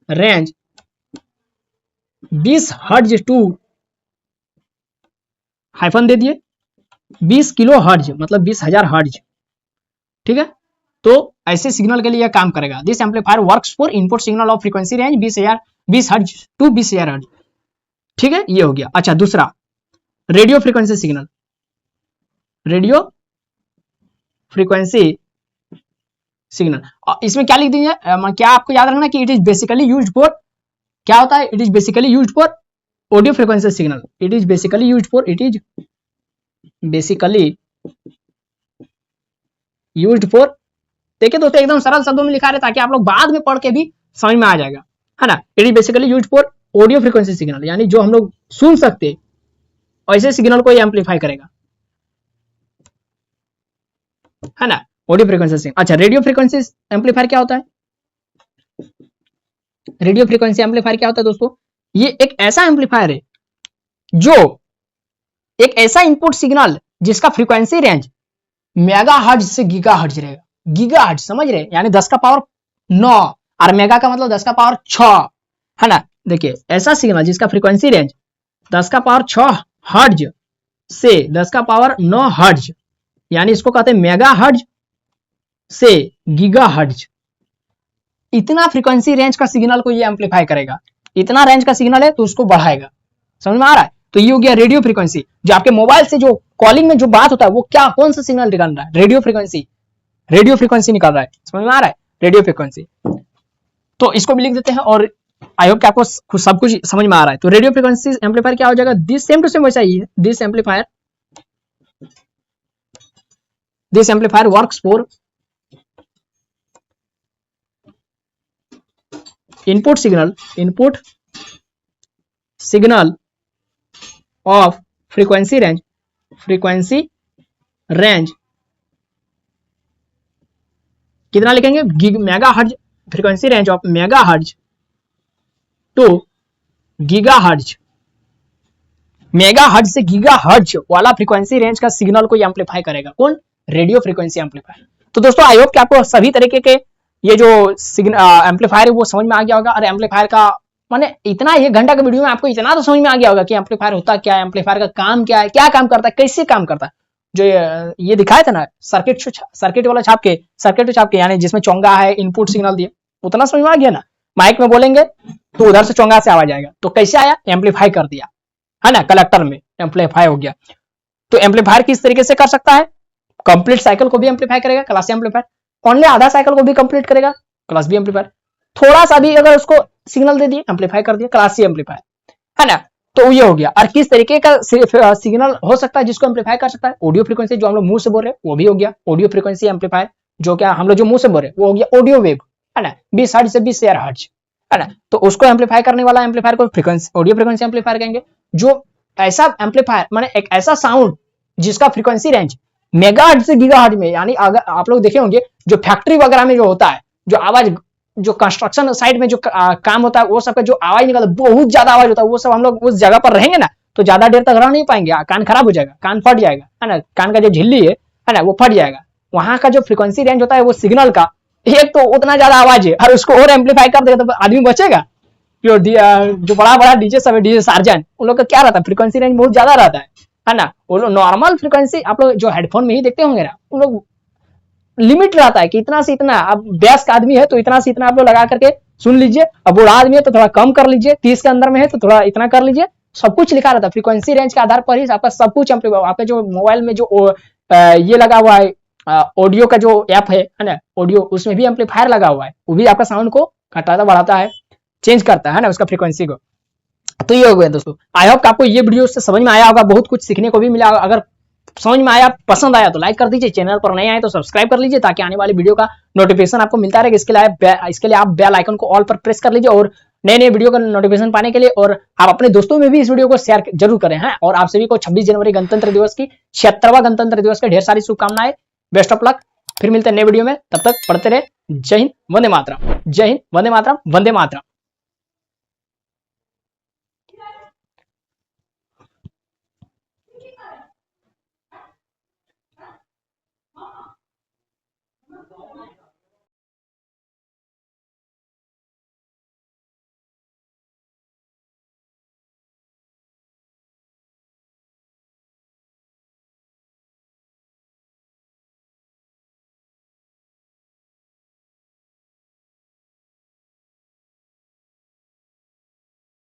range 20 hertz to hyphen दे दिए 20 किलो हर्ट्ज, मतलब 20,000 हर्ट्ज, ठीक है। तो ऐसे सिग्नल के लिए काम करेगा। This amplifier works for input signal of frequency range 20 hertz to 20,000 hertz, ठीक है, ये हो गया। अच्छा दूसरा radio frequency signal, radio frequency signal, इसमें क्या लिख दीजिए, क्या आपको याद रखना कि it is basically used for, क्या होता है, it is basically used for audio frequency signal, it is basically used for, देखिए दोस्तों एकदम सरल शब्दों में लिखा है ताकि आप लोग बाद में पढ़ के भी समझ में आ जाएगा, है ना। It is basically used for audio frequency signal, यानी जो हम लोग सुन सकते ऐसे सिग्नल को ये एम्पलीफाई करेगा। है ना, ऑडियो फ्रीक्वेंसी सिग्नल। अच्छा, रेडियो फ्रीक्वेंसी एम्पलीफायर क्या होता है? रेडियो फ्रीक्वेंसी एम्पलीफायर क्या होता है दोस्तों? ये एक ऐसा एम्पलीफायर है जो एक ऐसा इनपुट सिग्नल जिसका फ्रीक्वेंसी रेंज मेगाहर्ट्ज से गीगाहर्ट्ज रहेगा। गीगाहर्ट्ज समझ रहे, यानी 10 का पावर 9 और मेगा का मतलब 10 का पावर 6, है ना। देखिए, ऐसा सिग्नल जिसका फ्रीक्वेंसी रेंज 10 का पावर 6 हर्ट्ज से 10 का पावर 9 हर्ट्ज, यानी इसको कहते हैं मेगाहर्ट्ज से गीगाहर्ट्ज, इतना फ्रीक्वेंसी रेंज का सिग्नल को ये एम्पलीफाई करेगा। इतना रेंज का सिग्नल है तो उसको बढ़ाएगा। समझ में आ रहा है? तो ये हो गया रेडियो फ्रीक्वेंसी। जो आपके मोबाइल से जो कॉलिंग में जो बात होता है वो क्या, कौन सा सिग्नल निकाल रहा है? Radio frequency. रेडियो फ्रीक्वेंसी निकाल रहा है। समझ में आ रहा है? Radio frequency. तो इसको भी लिख देते हैं और आई होप कि आपको सब कुछ समझ में आ रहा है। तो रेडियो फ्रीक्वेंसी एम्पलीफायर क्या हो जाएगा? दिस सेम टू सेम वैसा ही है। This amplifier works for input signal of frequency range कितना लिखेंगे? Megahertz, frequency range of megahertz to gigahertz. Megahertz से गीगाहर्ट्ज वाला फ्रीक्वेंसी रेंज का सिग्नल को एम्पलीफाई करेगा कौन? Radio frequency amplifier. तो दोस्तों आई होप कि आपको सभी तरीके के ये जो एम्पलीफायर है वो समझ में आ गया होगा। और एम्पलीफायर का माने इतना, ये घंटा के वीडियो में आपको इतना तो समझ में आ गया होगा कि एम्पलीफायर होता क्या है, एम्पलीफायर का काम क्या है, क्या काम करता है, कैसे काम करता है। जो ये दिखाया था ना सर्किट वाला छाप के, यानी जिसमें चोंगा है, इनपुट सिग्नल दिए, उतना समझ में आ गया ना। माइक में बोलेंगे तो उधर से चोंगा से आवाज आएगा, तो कैसे आया? एम्पलीफाई कर दिया, है ना, कलेक्टर में एम्पलीफाई हो गया। तो एम्पलीफायर किस तरीके से कर सकता है? कंप्लीट साइकिल को भी एम्पलीफाई करेगा, क्लास सी एम्पलीफायर। ओनली आधा साइकिल को भी कंप्लीट करेगा, क्लास बी एम्पलीफायर। थोड़ा सा भी अगर उसको सिग्नल दे दिए, एम्पलीफाई कर दिया, क्लास सी एम्पलीफायर, है ना। तो ये हो गया। और किस तरीके का सिग्नल हो सकता है जिसको एम्पलीफाई कर सकता है? ऑडियो फ्रीक्वेंसी, जो हम लोग मुंह से बोल रहे हैं वो भी हो गया ऑडियो फ्रीक्वेंसी एम्पलीफायर। जो क्या हम लोग जो मुंह से बोल रहे हैं वो हो गया ऑडियो वेव, है ना, 20 हर्ट्ज से 20 हर्ट्ज, है ना। तो उसको एम्पलीफाई करने वाला एम्पलीफायर को फ्रीक्वेंसी ऑडियो फ्रीक्वेंसी एम्पलीफायर कहेंगे। जो ऐसा एम्पलीफायर माने एक ऐसा साउंड जिसका फ्रीक्वेंसी रेंज मेगाहर्ट्ज से गीगाहर्ट्ज में, यानी अगर आप लोग देखे होंगे जो फैक्ट्री वगैरह में जो होता है, जो आवाज, जो कंस्ट्रक्शन साइड में जो काम होता है, वो सब का जो आवाज निकलता है, बहुत ज्यादा आवाज होता है, वो सब हम लोग उस जगह पर रहेंगे ना तो ज्यादा देर तक रह नहीं पाएंगे, कान खराब हो जाएगा, कान फट जाएगा, है ना, कान का जो झिल्ली है ना, वो फट जाएगा। वहां का जो फ्रीक्वेंसी रेंज होता है वो सिग्नल का, एक तो उतना ज्यादा आवाज है और उसको और एम्पलीफाई कर देगा तो आदमी बचेगा? जो बड़ा बड़ा डीजे सब है, डीजे सार्जन, उन लोग का क्या रहता है? फ्रीक्वेंसी रेंज बहुत ज्यादा रहता है ना। वो लोग नॉर्मल फ्रीक्वेंसी आप लोग जो हेडफोन में ही देखते होंगे ना, उन लोग लिमिट रहता है कि इतना से इतना। अब वयस्क आदमी है तो इतना से इतना आप लोग लगा करके सुन लीजिए, अब बूढ़ा आदमी है तो थोड़ा कम कर लीजिए, 30 के अंदर में है तो थोड़ा इतना कर लीजिए। सब कुछ लिखा रहता है फ्रीक्वेंसी रेंज के आधार पर ही आपका सब कुछ एम्पलीफाई। आपका जो मोबाइल में जो ये लगा हुआ है ऑडियो का जो ऐप है ना, ऑडियो, उसमें भी एम्पलीफायर लगा हुआ है, वो भी आपका साउंड को घटाता बढ़ाता है, चेंज करता है ना उसका फ्रीक्वेंसी को। तो ये हो गया दोस्तों। आई होप आपको ये वीडियो से समझ में आया होगा, बहुत कुछ सीखने को भी मिला। अगर समझ में आया, पसंद आया तो लाइक कर दीजिए, चैनल पर नए आए तो सब्सक्राइब कर लीजिए ताकि आने वाली वीडियो का नोटिफिकेशन आपको मिलता रहे। इसके लिए आप बेल आइकन को ऑल पर प्रेस कर लीजिए और नए नए वीडियो का नोटिफिकेशन पाने के लिए। और आप अपने दोस्तों में भी इस वीडियो को शेयर जरूर करें हैं। और आप सभी को 26 जनवरी गणतंत्र दिवस की 76वां गणतंत्र दिवस के ढेर सारी शुभकामनाएं। Best of luck. फिर मिलते हैं नए वीडियो में, तब तक पढ़ते रहे। जय हिंद, वंदे मातरम। जय हिंद, वंदे मातरम, वंदे मातरम।